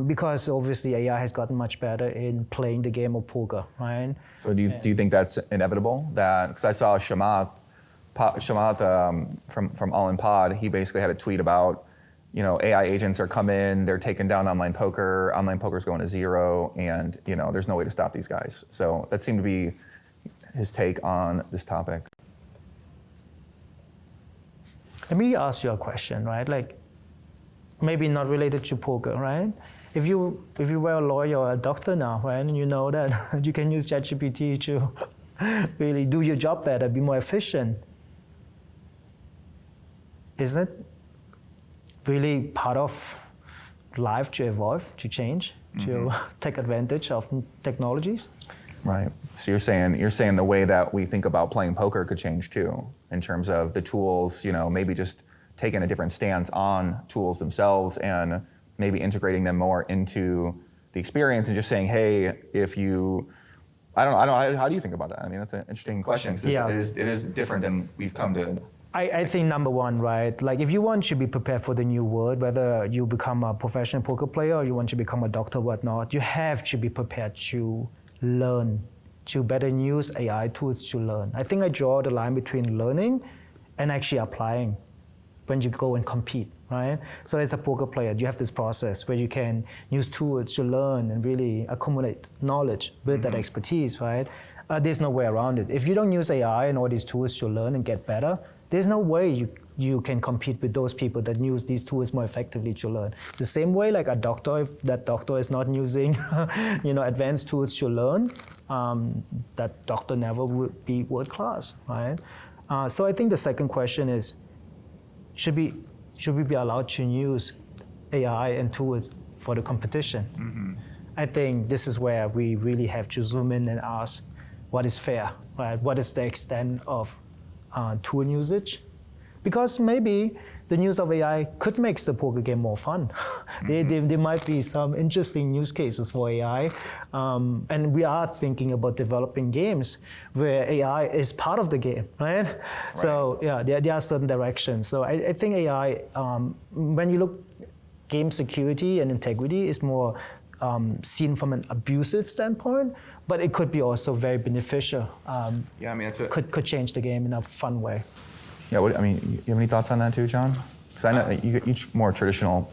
because obviously AI has gotten much better in playing the game of poker, right? So do you think that's inevitable? Because I saw Shamath from All In Pod, he basically had a tweet about, AI agents are coming, they're taking down online poker's going to zero, and there's no way to stop these guys. So that seemed to be his take on this topic. Let me ask you a question, right? Maybe not related to poker, right? If you were a lawyer or a doctor now, right, and you know that you can use ChatGPT to really do your job better, be more efficient, isn't it really part of life to evolve, to change, to take advantage of technologies? Right. So you're saying the way that we think about playing poker could change too, in terms of the tools, maybe just taking a different stance on tools themselves and maybe integrating them more into the experience and just saying, hey, if you, I don't know, how do you think about that? I mean, that's an interesting question. Yeah. It is different than we've come to. I think number one, right, if you want to be prepared for the new world, whether you become a professional poker player or you want to become a doctor or whatnot, you have to be prepared to learn, to better use AI tools to learn. I think I draw the line between learning and actually applying when you go and compete, right? So as a poker player, you have this process where you can use tools to learn and really accumulate knowledge, build that expertise, right? There's no way around it. If you don't use AI and all these tools to learn and get better, there's no way you can compete with those people that use these tools more effectively to learn. The same way, like a doctor, if that doctor is not using, advanced tools to learn, that doctor never would be world class, right? So I think the second question is, should we be allowed to use AI and tools for the competition? Mm-hmm. I think this is where we really have to zoom in and ask, what is fair, right? What is the extent of tool usage? Because maybe the use of AI could make the poker game more fun. There might be some interesting use cases for AI, and we are thinking about developing games where AI is part of the game, right? So yeah, there are certain directions. So I think AI, when you look game security and integrity, is more seen from an abusive standpoint, but it could be also very beneficial. Yeah, I mean, could change the game in a fun way. Yeah, you have any thoughts on that too, John? Because I know you each more traditional,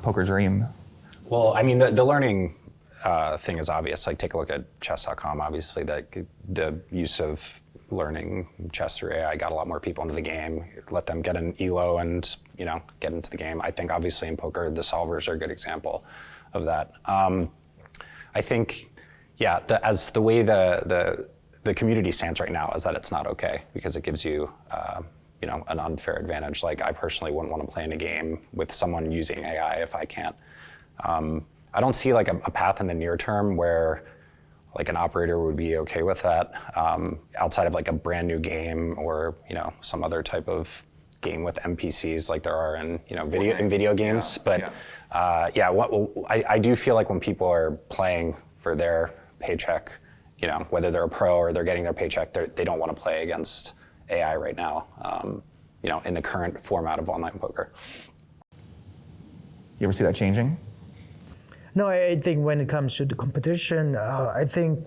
poker dream. Well, I mean, the learning thing is obvious. Take a look at chess.com. Obviously, the use of learning chess through AI, got a lot more people into the game, let them get an elo and get into the game. I think obviously in poker, the solvers are a good example of that. I think, yeah, the way the community stands right now is that it's not okay because it gives you an unfair advantage. Like I personally wouldn't want to play in a game with someone using AI if I can't. I don't see like a path in the near term where like an operator would be okay with that outside of like a brand new game or some other type of game with NPCs like there are in video games. But I do feel like when people are playing for their paycheck, whether they're a pro or they're getting their paycheck, they don't want to play against AI right now. In the current format of online poker. You ever see that changing? No, I think when it comes to the competition, I think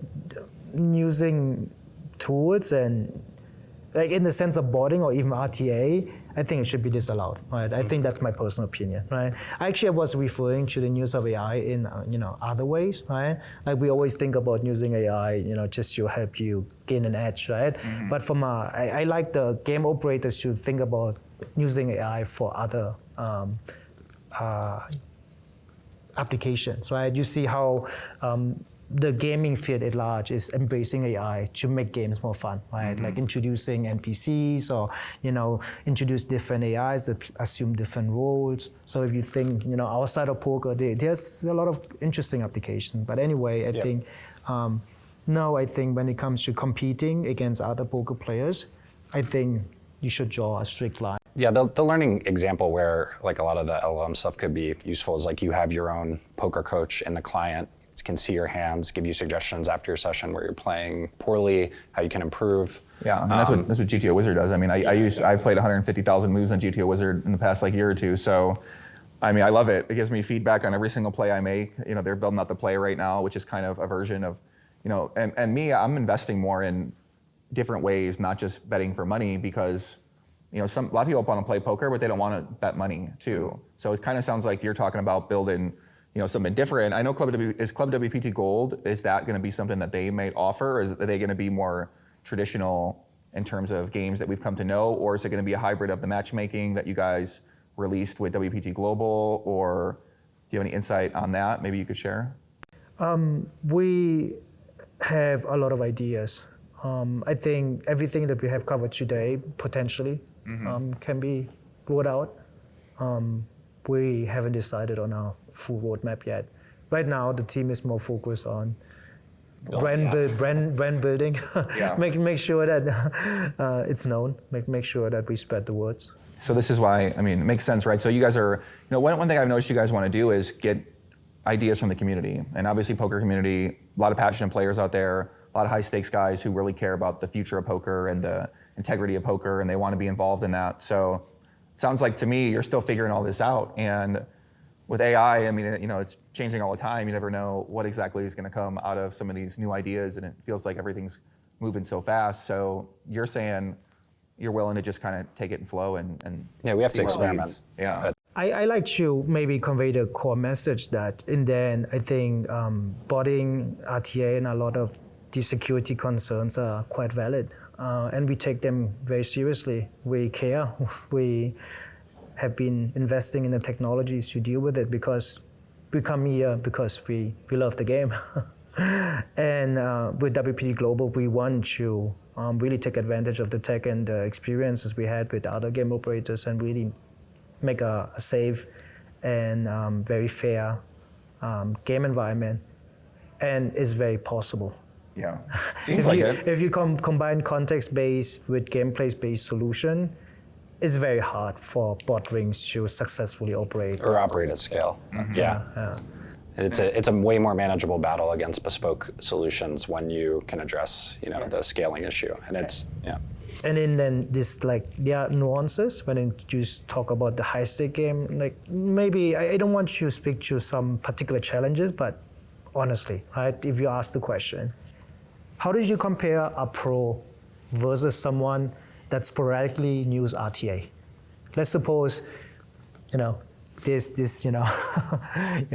using tools and like in the sense of botting or even RTA, I think it should be disallowed, right? I think that's my personal opinion, right? Actually, I was referring to the use of AI in other ways, right? Like we always think about using AI, just to help you gain an edge, right? Mm-hmm. But I like the game operators should think about using AI for other applications, right? You see how the gaming field at large is embracing AI to make games more fun, right? Mm-hmm. Like introducing NPCs or, introduce different AIs that assume different roles. So if you think, outside of poker, there's a lot of interesting applications. But anyway, I think, I think when it comes to competing against other poker players, I think you should draw a strict line. Yeah, the learning example where like a lot of the LLM stuff could be useful is like you have your own poker coach and the client can see your hands, give you suggestions after your session where you're playing poorly, how you can improve. Yeah, and that's what GTO Wizard does. I mean, I played 150,000 moves on GTO Wizard in the past year or two. So, I mean, I love it. It gives me feedback on every single play I make. They're building out the play right now, which is kind of a version of, and me, I'm investing more in different ways, not just betting for money because a lot of people want to play poker, but they don't want to bet money too. So it kind of sounds like you're talking about building something different. I know is ClubWPT Gold, is that going to be something that they may offer, or are they going to be more traditional in terms of games that we've come to know, or is it going to be a hybrid of the matchmaking that you guys released with WPT Global, or do you have any insight on that? Maybe you could share? We have a lot of ideas. I think everything that we have covered today potentially can be rolled out. We haven't decided on our full roadmap yet. Right now, the team is more focused on brand building. Make sure that it's known. Make sure that we spread the words. So this is why, it makes sense, right? So you guys are, one thing I've noticed you guys want to do is get ideas from the community. And obviously poker community, a lot of passionate players out there, a lot of high stakes guys who really care about the future of poker and the integrity of poker, and they want to be involved in that. So it sounds like to me, you're still figuring all this out. And with AI, it's changing all the time. You never know what exactly is going to come out of some of these new ideas, and it feels like everything's moving so fast. So you're saying you're willing to just kind of take it and flow and we have to experiment. Yeah. I like to maybe convey the core message that in the end, I think botting, RTA, and a lot of the security concerns are quite valid. And we take them very seriously. We care. We have been investing in the technologies to deal with it because we come here because we love the game. And with WPT Global, we want to really take advantage of the tech and the experiences we had with other game operators and really make a safe and very fair game environment. And it's very possible. Yeah, seems like it. If you combine context-based with gameplay-based solution, it's very hard for bot rings to successfully operate. Or operate at scale. Mm-hmm. Yeah. It's a way more manageable battle against bespoke solutions when you can address the scaling issue, and it's And then this there are nuances when you talk about the high stake game. Like maybe I don't want you to speak to some particular challenges, but honestly, right? If you ask the question, how did you compare a pro versus someone that sporadically use RTA? Let's suppose, this, I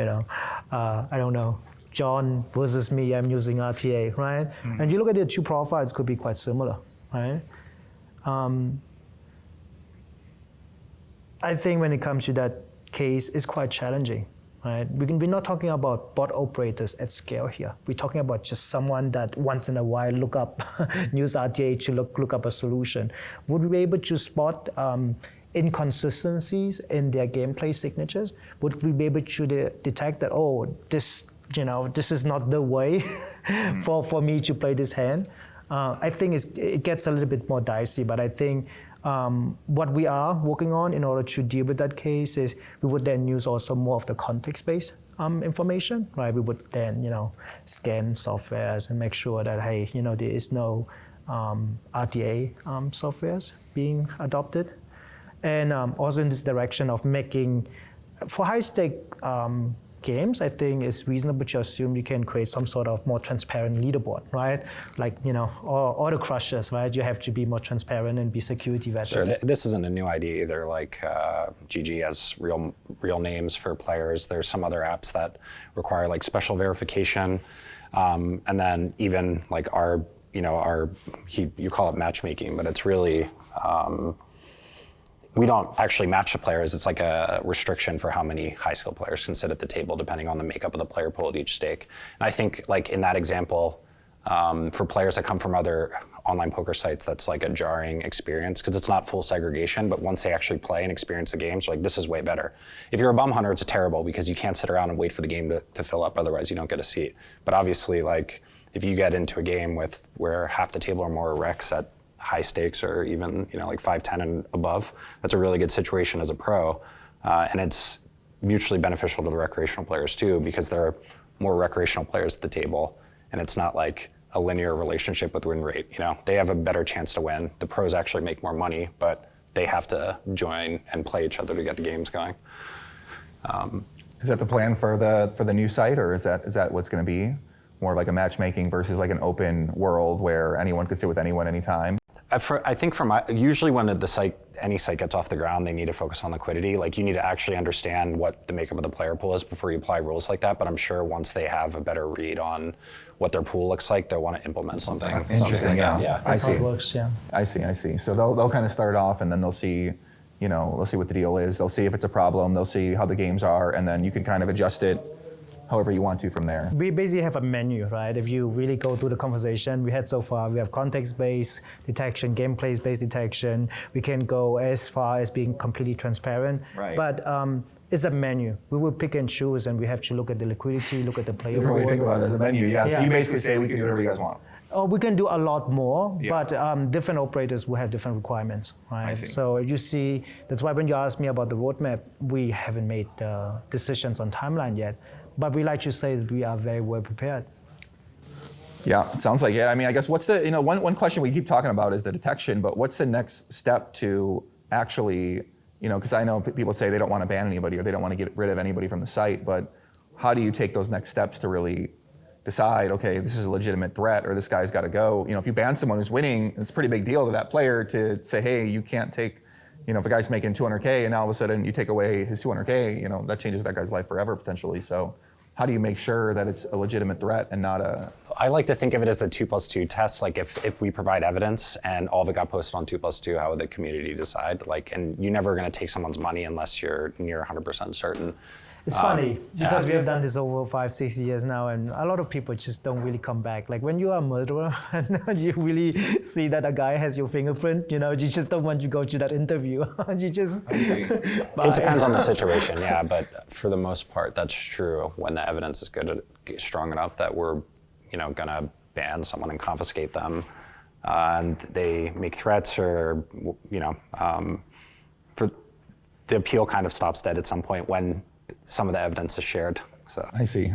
don't know, John versus me, I'm using RTA, right? Mm-hmm. And you look at the two profiles, could be quite similar. right? I think when it comes to that case, it's quite challenging, right? We're not talking about bot operators at scale here. We're talking about just someone that once in a while look up, use RTA to look up a solution. Would we be able to spot inconsistencies in their gameplay signatures? Would we be able to detect that, oh, this is not the way for me to play this hand? I think it gets a little bit more dicey, but I think what we are working on in order to deal with that case is we would then use also more of the context-based information, right? We would then, scan softwares and make sure that, hey, there is no RTA softwares being adopted. And also in this direction of making, for high-stake games, I think it's reasonable to assume you can create some sort of more transparent leaderboard, right? Like, all the crushers, right? You have to be more transparent and be security vetted. Sure, this isn't a new idea either. Like GG has real names for players. There's some other apps that require like special verification. And then even like you call it matchmaking, but it's really, we don't actually match the players. It's like a restriction for how many high skill players can sit at the table depending on the makeup of the player pool at each stake. And I think like in that example, for players that come from other online poker sites, that's like a jarring experience because it's not full segregation, but once they actually play and experience the games, they're like, this is way better. If you're a bum hunter, it's terrible because you can't sit around and wait for the game to fill up, otherwise you don't get a seat. But obviously, like if you get into a game where half the table or more are wrecks at high stakes or even like 5-10 and above, that's a really good situation as a pro. And it's mutually beneficial to the recreational players too, because there are more recreational players at the table and it's not like a linear relationship with win rate. They have a better chance to win. The pros actually make more money, but they have to join and play each other to get the games going. Is that the plan for the new site, or is that what's going to be? More like a matchmaking versus like an open world where anyone could sit with anyone anytime? I think usually when any site gets off the ground, they need to focus on liquidity. Like you need to actually understand what the makeup of the player pool is before you apply rules like that. But I'm sure once they have a better read on what their pool looks like, they'll want to implement something. Interesting, yeah. That's how it works, yeah. I see. So they'll kind of start off and then they'll see, they'll see what the deal is. They'll see if it's a problem. They'll see how the games are, and then you can kind of adjust it however you want to from there. We basically have a menu, right? If you really go through the conversation we had so far, we have context-based detection, gameplay-based detection. We can go as far as being completely transparent. Right. But it's a menu. We will pick and choose, and we have to look at the liquidity, look at the player So pool. what you think about it as a menu, yeah. So you basically say we can do whatever you guys want. Oh, we can do a lot more, Yeah. but different operators will have different requirements, right? I see. So you see, that's why when you ask me about the roadmap, we haven't made decisions on timeline yet. But we like to say that we are very well prepared. Yeah, it sounds like it. I mean, I guess what's the, one question we keep talking about is the detection, but what's the next step to actually, because I know people say they don't want to ban anybody or they don't want to get rid of anybody from the site, but how do you take those next steps to really decide, okay, this is a legitimate threat or this guy's got to go? If you ban someone who's winning, it's a pretty big deal to that player to say, hey, you can't take, if a guy's making 200K and all of a sudden you take away his 200K, that changes that guy's life forever potentially. So how do you make sure that it's a legitimate threat and not a... I like to think of it as the 2+2 test. Like if we provide evidence and all of it got posted on 2+2, how would the community decide? And you're never going to take someone's money unless you're near 100% certain. It's funny because we have done this over 5-6 years now, and a lot of people just don't really come back. Like when you are a murderer and you really see that a guy has your fingerprint, you just don't want to go to that interview. You just. It depends on the situation, yeah, but for the most part, that's true. When the evidence is strong enough that we're, gonna ban someone and confiscate them, and they make threats or, for the appeal kind of stops dead at some point when some of the evidence is shared. So I see.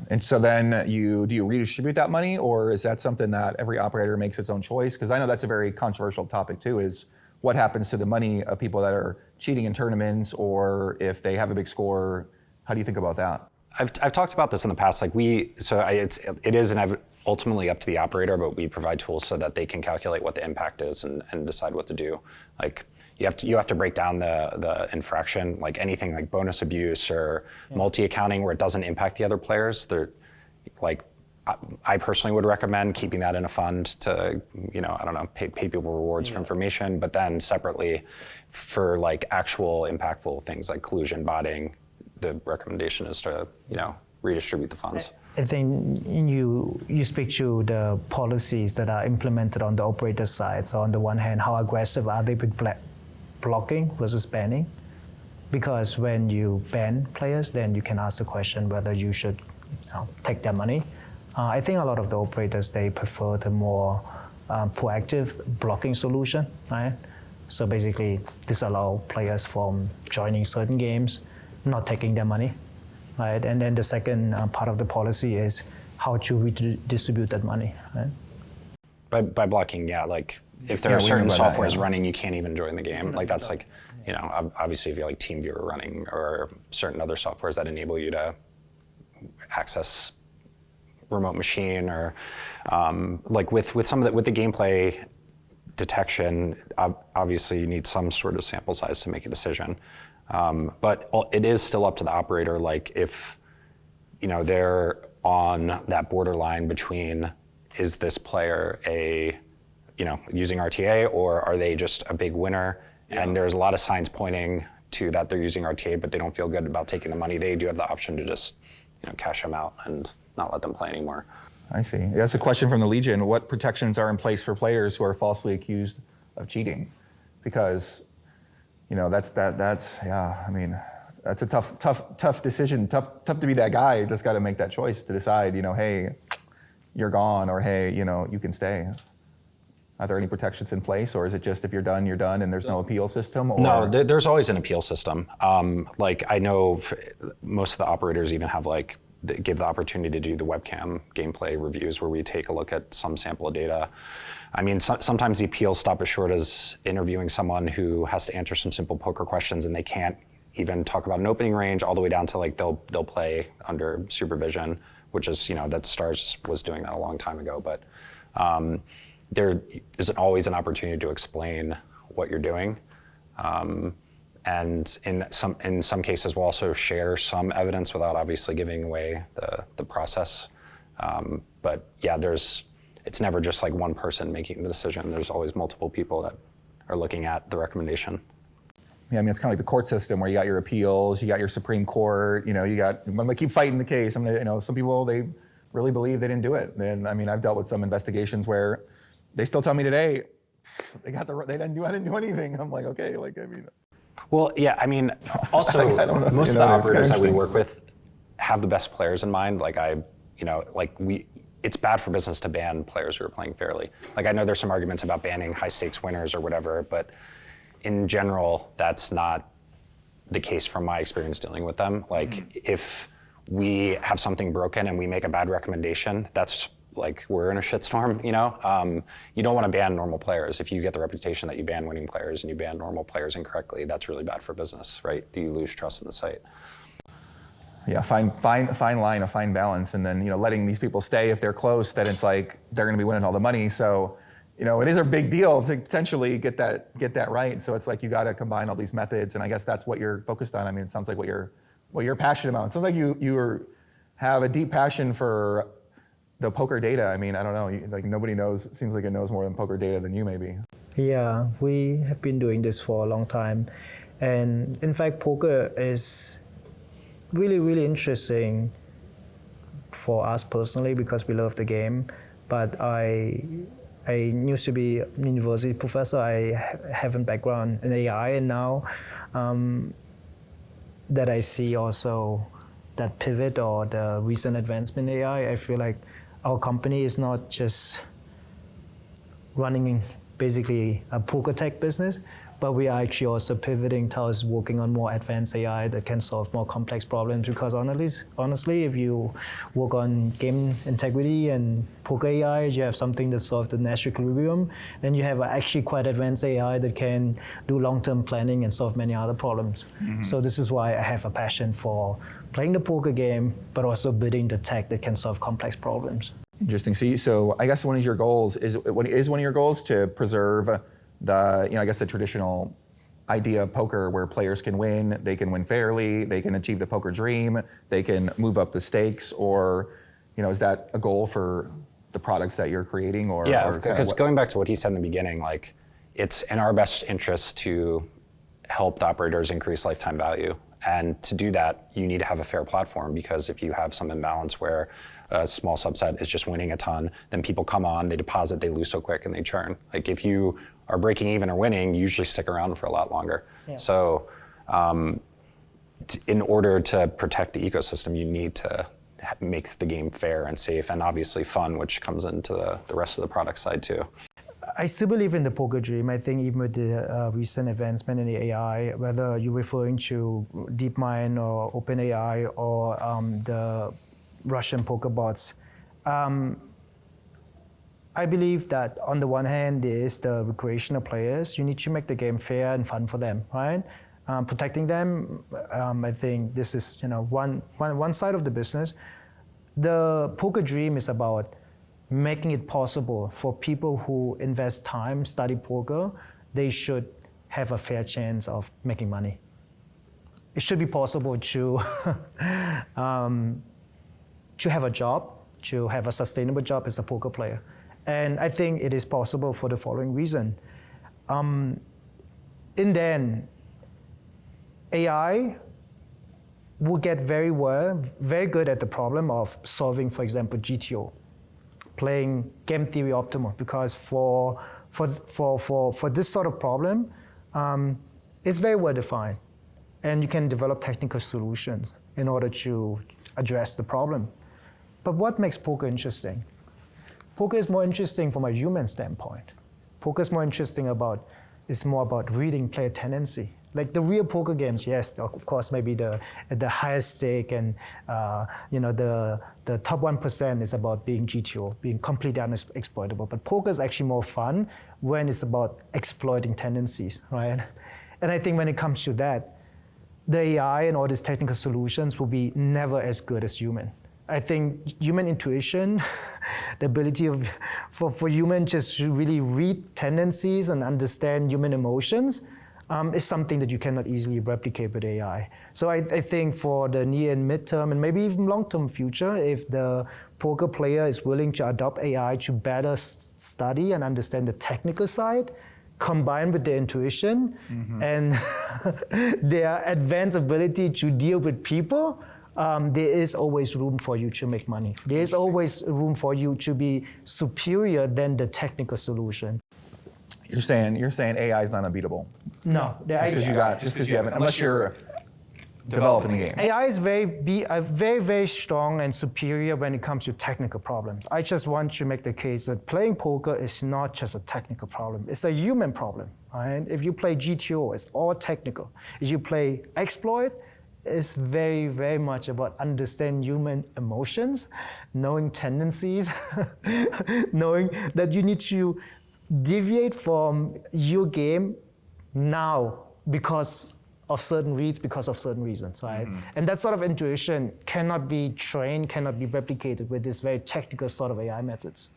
And so then do you redistribute that money, or is that something that every operator makes its own choice? Because I know that's a very controversial topic too, is what happens to the money of people that are cheating in tournaments, or if they have a big score, how do you think about that? I've talked about this in the past. Like it is ultimately up to the operator, but we provide tools so that they can calculate what the impact is and decide what to do. Like you have to break down the infraction, like anything like bonus abuse or multi-accounting where it doesn't impact the other players. They're like I personally would recommend keeping that in a fund to, I don't know, pay people rewards for information, but then separately for like actual impactful things like collusion, botting, the recommendation is to, redistribute the funds. I think you speak to the policies that are implemented on the operator side. So on the one hand, how aggressive are they with blocking versus banning? Because when you ban players, then you can ask the question whether you should take their money. I think a lot of the operators, they prefer the more proactive blocking solution, right? So basically, disallow players from joining certain games, not taking their money, right? And then the second part of the policy is how to redistribute that money, right? By blocking, yeah, like if there are certain softwares running, you can't even join the game. Like that's like, obviously if you're like TeamViewer running or certain other softwares that enable you to access remote machine or like with the gameplay detection, obviously you need some sort of sample size to make a decision. But it is still up to the operator, like if they're on that borderline between is this player using RTA or are they just a big winner? Yeah. And there's a lot of signs pointing to that they're using RTA, but they don't feel good about taking the money. They do have the option to just cash them out and not let them play anymore. I see. That's a question from the Legion. What protections are in place for players who are falsely accused of cheating? Because, that's a tough decision. Tough to be that guy that's got to make that choice to decide, hey, you're gone, or hey, you can stay. Are there any protections in place, or is it just if you're done, you're done, and there's no appeal system? Or? No, there's always an appeal system. Like I know most of the operators even have give the opportunity to do the webcam gameplay reviews where we take a look at some sample of data. I mean, sometimes the appeals stop as short as interviewing someone who has to answer some simple poker questions and they can't even talk about an opening range, all the way down to they'll play under supervision, which is, that Stars was doing that a long time ago. But there is always an opportunity to explain what you're doing. And in some cases, we'll also share some evidence without obviously giving away the process. But yeah, it's never just like one person making the decision. There's always multiple people that are looking at the recommendation. Yeah, I mean, it's kind of like the court system where you got your appeals, you got your Supreme Court, I'm gonna keep fighting the case. Some people, they really believe they didn't do it. And I mean, I've dealt with some investigations where they still tell me today, I didn't do anything. I'm like, okay, Well, yeah, I mean, also most of the operators that we work with have the best players in mind. It's bad for business to ban players who are playing fairly. Like I know there's some arguments about banning high stakes winners or whatever, but in general, that's not the case from my experience dealing with them. If we have something broken and we make a bad recommendation, that's we're in a shitstorm, You don't want to ban normal players. If you get the reputation that you ban winning players and you ban normal players incorrectly, that's really bad for business, right? You lose trust in the site. Yeah, fine line, a fine balance, and then letting these people stay if they're close. Then it's like they're going to be winning all the money. So, it is a big deal to potentially get that right. So it's like you got to combine all these methods, and I guess that's what you're focused on. I mean, it sounds like what you're passionate about. It sounds like you have a deep passion for the poker data. I mean, I don't know, nobody knows, it seems like it knows more than poker data than you maybe. Yeah, we have been doing this for a long time. And in fact, poker is really, really interesting for us personally because we love the game. But I used to be a university professor. I have a background in AI, and now that I see also that pivot or the recent advancement in AI, I feel like our company is not just running basically a poker tech business, but we are actually also pivoting towards working on more advanced AI that can solve more complex problems. Because honestly, if you work on game integrity and poker AI, you have something that solves the Nash equilibrium, then you have actually quite advanced AI that can do long-term planning and solve many other problems. Mm-hmm. So this is why I have a passion for playing the poker game, but also building the tech that can solve complex problems. Interesting. So I guess one of your goals is to preserve the traditional idea of poker where players can win, they can win fairly, they can achieve the poker dream, they can move up the stakes, or is that a goal for the products that you're creating? Or yeah, or because going back to what he said in the beginning, like it's in our best interest to help the operators increase lifetime value. And to do that, you need to have a fair platform, because if you have some imbalance where a small subset is just winning a ton, then people come on, they deposit, they lose so quick, and they churn. Like if you are breaking even or winning, you usually stick around for a lot longer. Yeah. So in order to protect the ecosystem, you need to make the game fair and safe and obviously fun, which comes into the rest of the product side too. I still believe in the poker dream. I think even with the recent advancement in the AI, whether you're referring to DeepMind or OpenAI or the Russian poker bots, I believe that on the one hand, there is the recreational players. You need to make the game fair and fun for them, right? Protecting them, I think this is one side of the business. The poker dream is about making it possible for people who invest time, study poker, they should have a fair chance of making money. It should be possible to have a job, to have a sustainable job as a poker player. And I think it is possible for the following reason. In the end, AI will get very good at the problem of solving, for example, GTO, playing game theory optimal, because for this sort of problem, it's very well defined, and you can develop technical solutions in order to address the problem. But what makes poker interesting? Poker is more interesting from a human standpoint. Poker is more interesting it's more about reading player tendency. Like the real poker games, yes, of course, maybe the highest stake and the top 1% is about being GTO, being completely unexploitable. But poker is actually more fun when it's about exploiting tendencies, right? And I think when it comes to that, the AI and all these technical solutions will be never as good as human. I think human intuition, the ability for humans just to really read tendencies and understand human emotions, is something that you cannot easily replicate with AI. So I think for the near and midterm and maybe even long-term future, if the poker player is willing to adopt AI to better study and understand the technical side, combined with their intuition and their advanced ability to deal with people, there is always room for you to make money. There is always room for you to be superior than the technical solution. You're saying AI is not unbeatable. No, just because you haven't, unless you're developing the game. AI is very strong and superior when it comes to technical problems. I just want to make the case that playing poker is not just a technical problem. It's a human problem. Right? If you play GTO, it's all technical. If you play exploit, it's very, very much about understanding human emotions, knowing tendencies, knowing that you need to deviate from your game now because of certain reads, because of certain reasons, right? And that sort of intuition cannot be trained, cannot be replicated with this very technical sort of AI methods.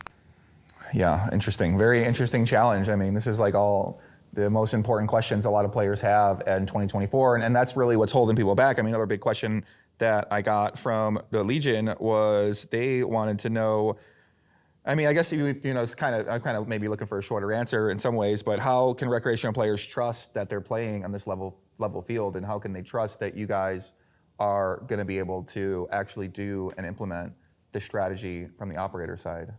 Yeah, interesting. Very interesting challenge. I mean, this is like all the most important questions a lot of players have in 2024, and that's really what's holding people back. I mean, another big question that I got from the Legion was they wanted to know, I mean, I guess it's I'm kind of maybe looking for a shorter answer in some ways, but how can recreational players trust that they're playing on this level field, and how can they trust that you guys are going to be able to actually do and implement this strategy from the operator side?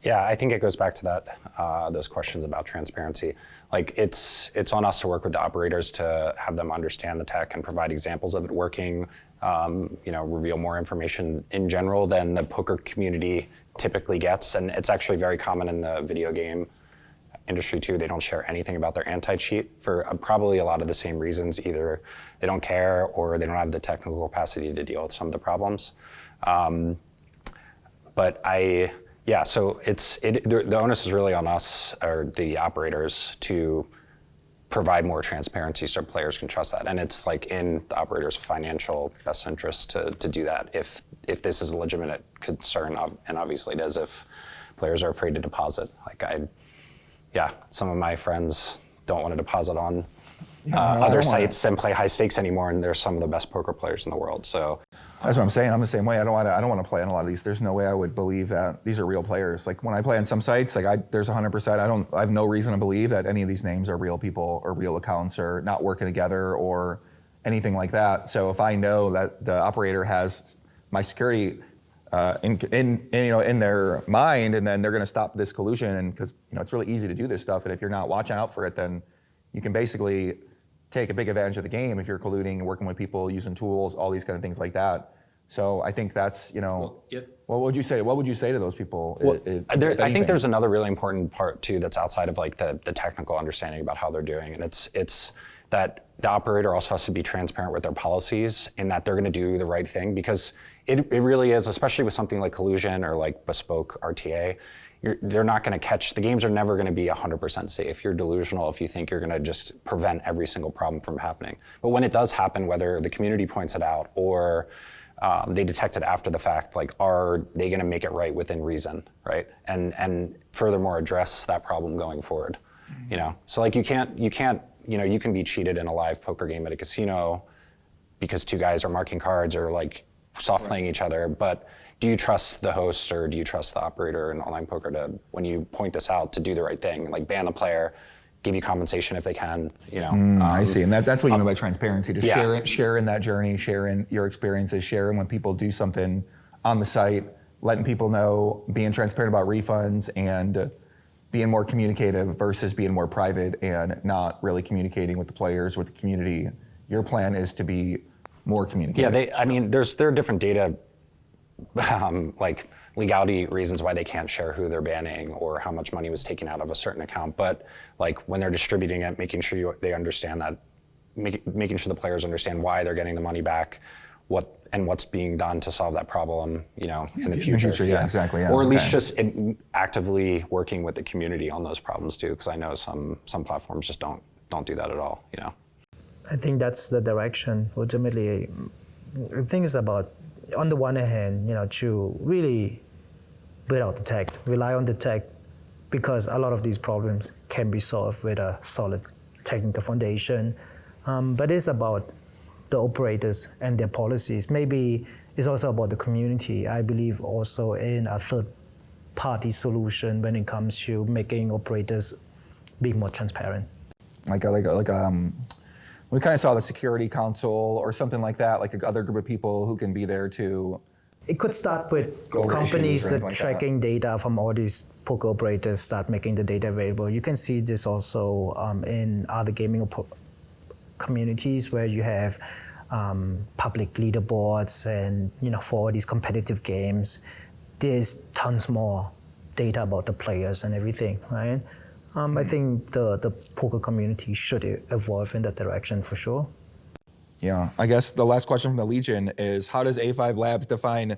Yeah, I think it goes back to that those questions about transparency. Like it's on us to work with the operators to have them understand the tech and provide examples of it working. Reveal more information in general than the poker community typically gets, and it's actually very common in the video game industry too. They don't share anything about their anti-cheat for probably a lot of the same reasons. Either they don't care or they don't have the technical capacity to deal with some of the problems. So the onus is really on us, or the operators, to provide more transparency so players can trust that. And it's like in the operator's financial best interest to do that if this is a legitimate concern, and obviously it is if players are afraid to deposit. Some of my friends don't want to deposit on other sites and play high stakes anymore, and they're some of the best poker players in the world. So that's what I'm saying. I'm the same way. I don't want to play on a lot of these. There's no way I would believe that these are real players. Like when I play on some sites, like there's 100%. I have no reason to believe that any of these names are real people or real accounts or not working together or anything like that. So if I know that the operator has my security in their mind, and then they're going to stop this collusion, and because it's really easy to do this stuff, and if you're not watching out for it, then you can basically take a big advantage of the game if you're colluding and working with people, using tools, all these kind of things like that. So I think that's, what would you say? What would you say to those people? Well, I think there's another really important part too that's outside of like the technical understanding about how they're doing, and it's that the operator also has to be transparent with their policies in that they're going to do the right thing, because it really is, especially with something like collusion or like bespoke RTA, they're not going to catch, the games are never going to be 100% safe. You're delusional if you think you're going to just prevent every single problem from happening. But when it does happen, whether the community points it out or they detect it after the fact, like, are they going to make it right within reason, right? And furthermore address that problem going forward, So like you can be cheated in a live poker game at a casino because two guys are marking cards or like soft playing each other, but do you trust the host or do you trust the operator in online poker to, when you point this out, to do the right thing, like ban the player, give you compensation if they can, I see, and that's what you mean by transparency, to share in that journey, share in your experiences, share in when people do something on the site, letting people know, being transparent about refunds, and being more communicative versus being more private and not really communicating with the players, with the community. Your plan is to be more communicative. Yeah, there are different data, like legality reasons why they can't share who they're banning or how much money was taken out of a certain account. But like when they're distributing it, making sure they understand that, making sure the players understand why they're getting the money back, what's being done to solve that problem, in the future. Yeah, exactly. Yeah, or at least just actively working with the community on those problems too, because I know some platforms just don't do that at all. I think that's the direction. Ultimately, the thing is about, on the one hand, to really build out the tech, rely on the tech, because a lot of these problems can be solved with a solid technical foundation. But it's about the operators and their policies. Maybe it's also about the community. I believe also in a third-party solution when it comes to making operators be more transparent. We kind of saw the security council or something like that, like other group of people who can be there to. It could start with companies that tracking data from all these poker operators, start making the data available. You can see this also in other gaming communities where you have public leaderboards and for these competitive games, there's tons more data about the players and everything, right? I think the poker community should evolve in that direction for sure. Yeah, I guess the last question from the Legion is, how does A5 Labs define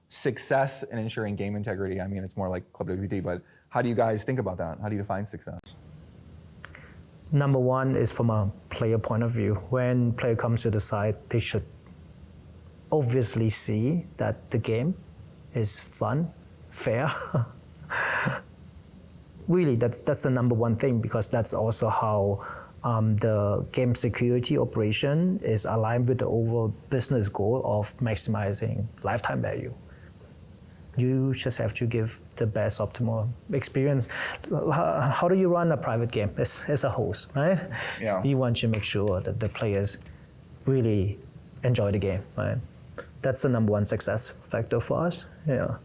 success in ensuring game integrity? I mean, it's more like ClubWPT, but how do you guys think about that? How do you define success? Number one is from a player point of view. When player comes to the site, they should obviously see that the game is fun, fair. Really, that's the number one thing, because that's also how the game security operation is aligned with the overall business goal of maximizing lifetime value. You just have to give the best optimal experience. How do you run a private game as a host, right? Yeah. You want to make sure that the players really enjoy the game, right? That's the number one success factor for us. Yeah.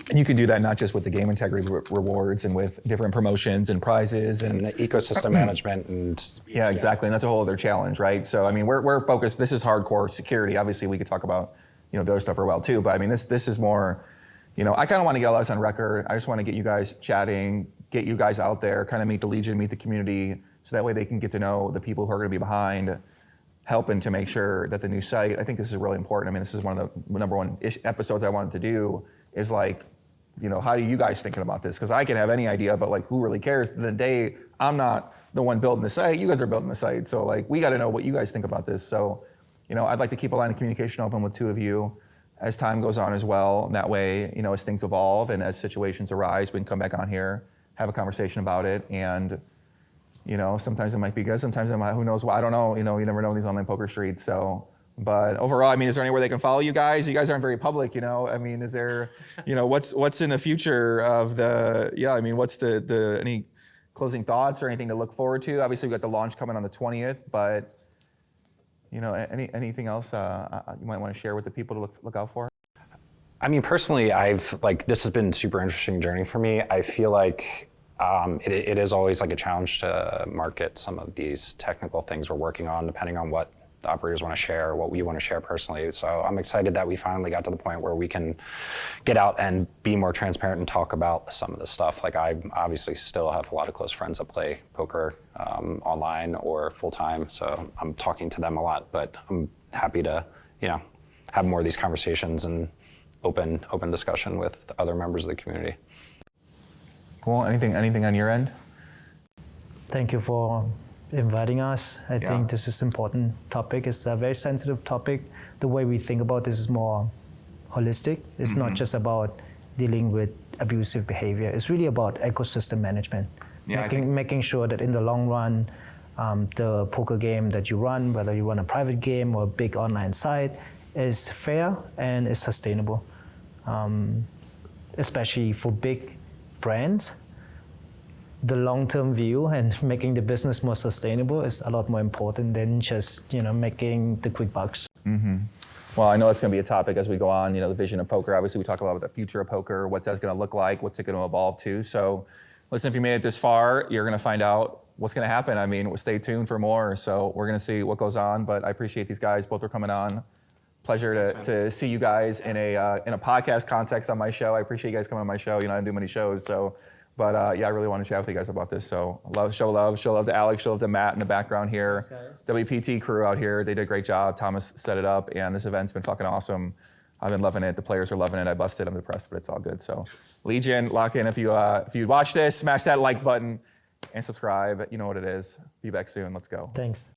And you can do that not just with the game integrity rewards and with different promotions and prizes and the ecosystem management and exactly. And that's a whole other challenge, right? So I mean, we're focused. This is hardcore security. Obviously, we could talk about the other stuff for a while too. But I mean, this is more. I kind of want to get all this on record. I just want to get you guys chatting, get you guys out there, kind of meet the Legion, meet the community, so that way they can get to know the people who are going to be behind, helping to make sure that the new site. I think this is really important. I mean, this is one of the number one episodes I wanted to do. Is like, how do you guys thinking about this? Because I can have any idea, but like, who really cares? The day I'm not the one building the site, you guys are building the site. So like, we got to know what you guys think about this. So, I'd like to keep a line of communication open with two of you as time goes on as well. And that way, as things evolve and as situations arise, we can come back on here, have a conversation about it, and sometimes it might be good, sometimes it might, who knows why, I don't know, you never know in these online poker streets, so. But overall, I mean, is there anywhere they can follow you guys? You guys aren't very public, I mean, is there, what's in the future of what's the any closing thoughts or anything to look forward to? Obviously, we've got the launch coming on the 20th, but, anything else you might want to share with the people to look out for? I mean, personally, this has been a super interesting journey for me. I feel like it is always like a challenge to market some of these technical things we're working on, depending on what the operators want to share, what we want to share personally. So I'm excited that we finally got to the point where we can get out and be more transparent and talk about some of this stuff. Like, I obviously still have a lot of close friends that play poker online or full-time, so I'm talking to them a lot, but I'm happy to, have more of these conversations and open discussion with other members of the community. Cool. Anything on your end? Thank you for inviting us. I think this is an important topic. It's a very sensitive topic. The way we think about this is more holistic. It's not just about dealing with abusive behavior. It's really about ecosystem management. Making sure that in the long run, the poker game that you run, whether you run a private game or a big online site, is fair and is sustainable. Especially for big brands, the long-term view and making the business more sustainable is a lot more important than just making the quick bucks. Well, I know it's going to be a topic as we go on. The vision of poker. Obviously, we talk a lot about the future of poker, what that's going to look like, what's it going to evolve to. So, listen, if you made it this far, you're going to find out what's going to happen. I mean, stay tuned for more. So we're going to see what goes on. But I appreciate these guys both for coming on. Pleasure to see you guys in a podcast context on my show. I appreciate you guys coming on my show. I don't do many shows, so. But I really want to chat with you guys about this. So show love to Alex, show love to Matt in the background here. WPT crew out here, they did a great job. Thomas set it up, and this event's been fucking awesome. I've been loving it. The players are loving it. I busted. I'm depressed, but it's all good. So Legion, lock in. If you watch this, smash that like button and subscribe. You know what it is. Be back soon. Let's go. Thanks.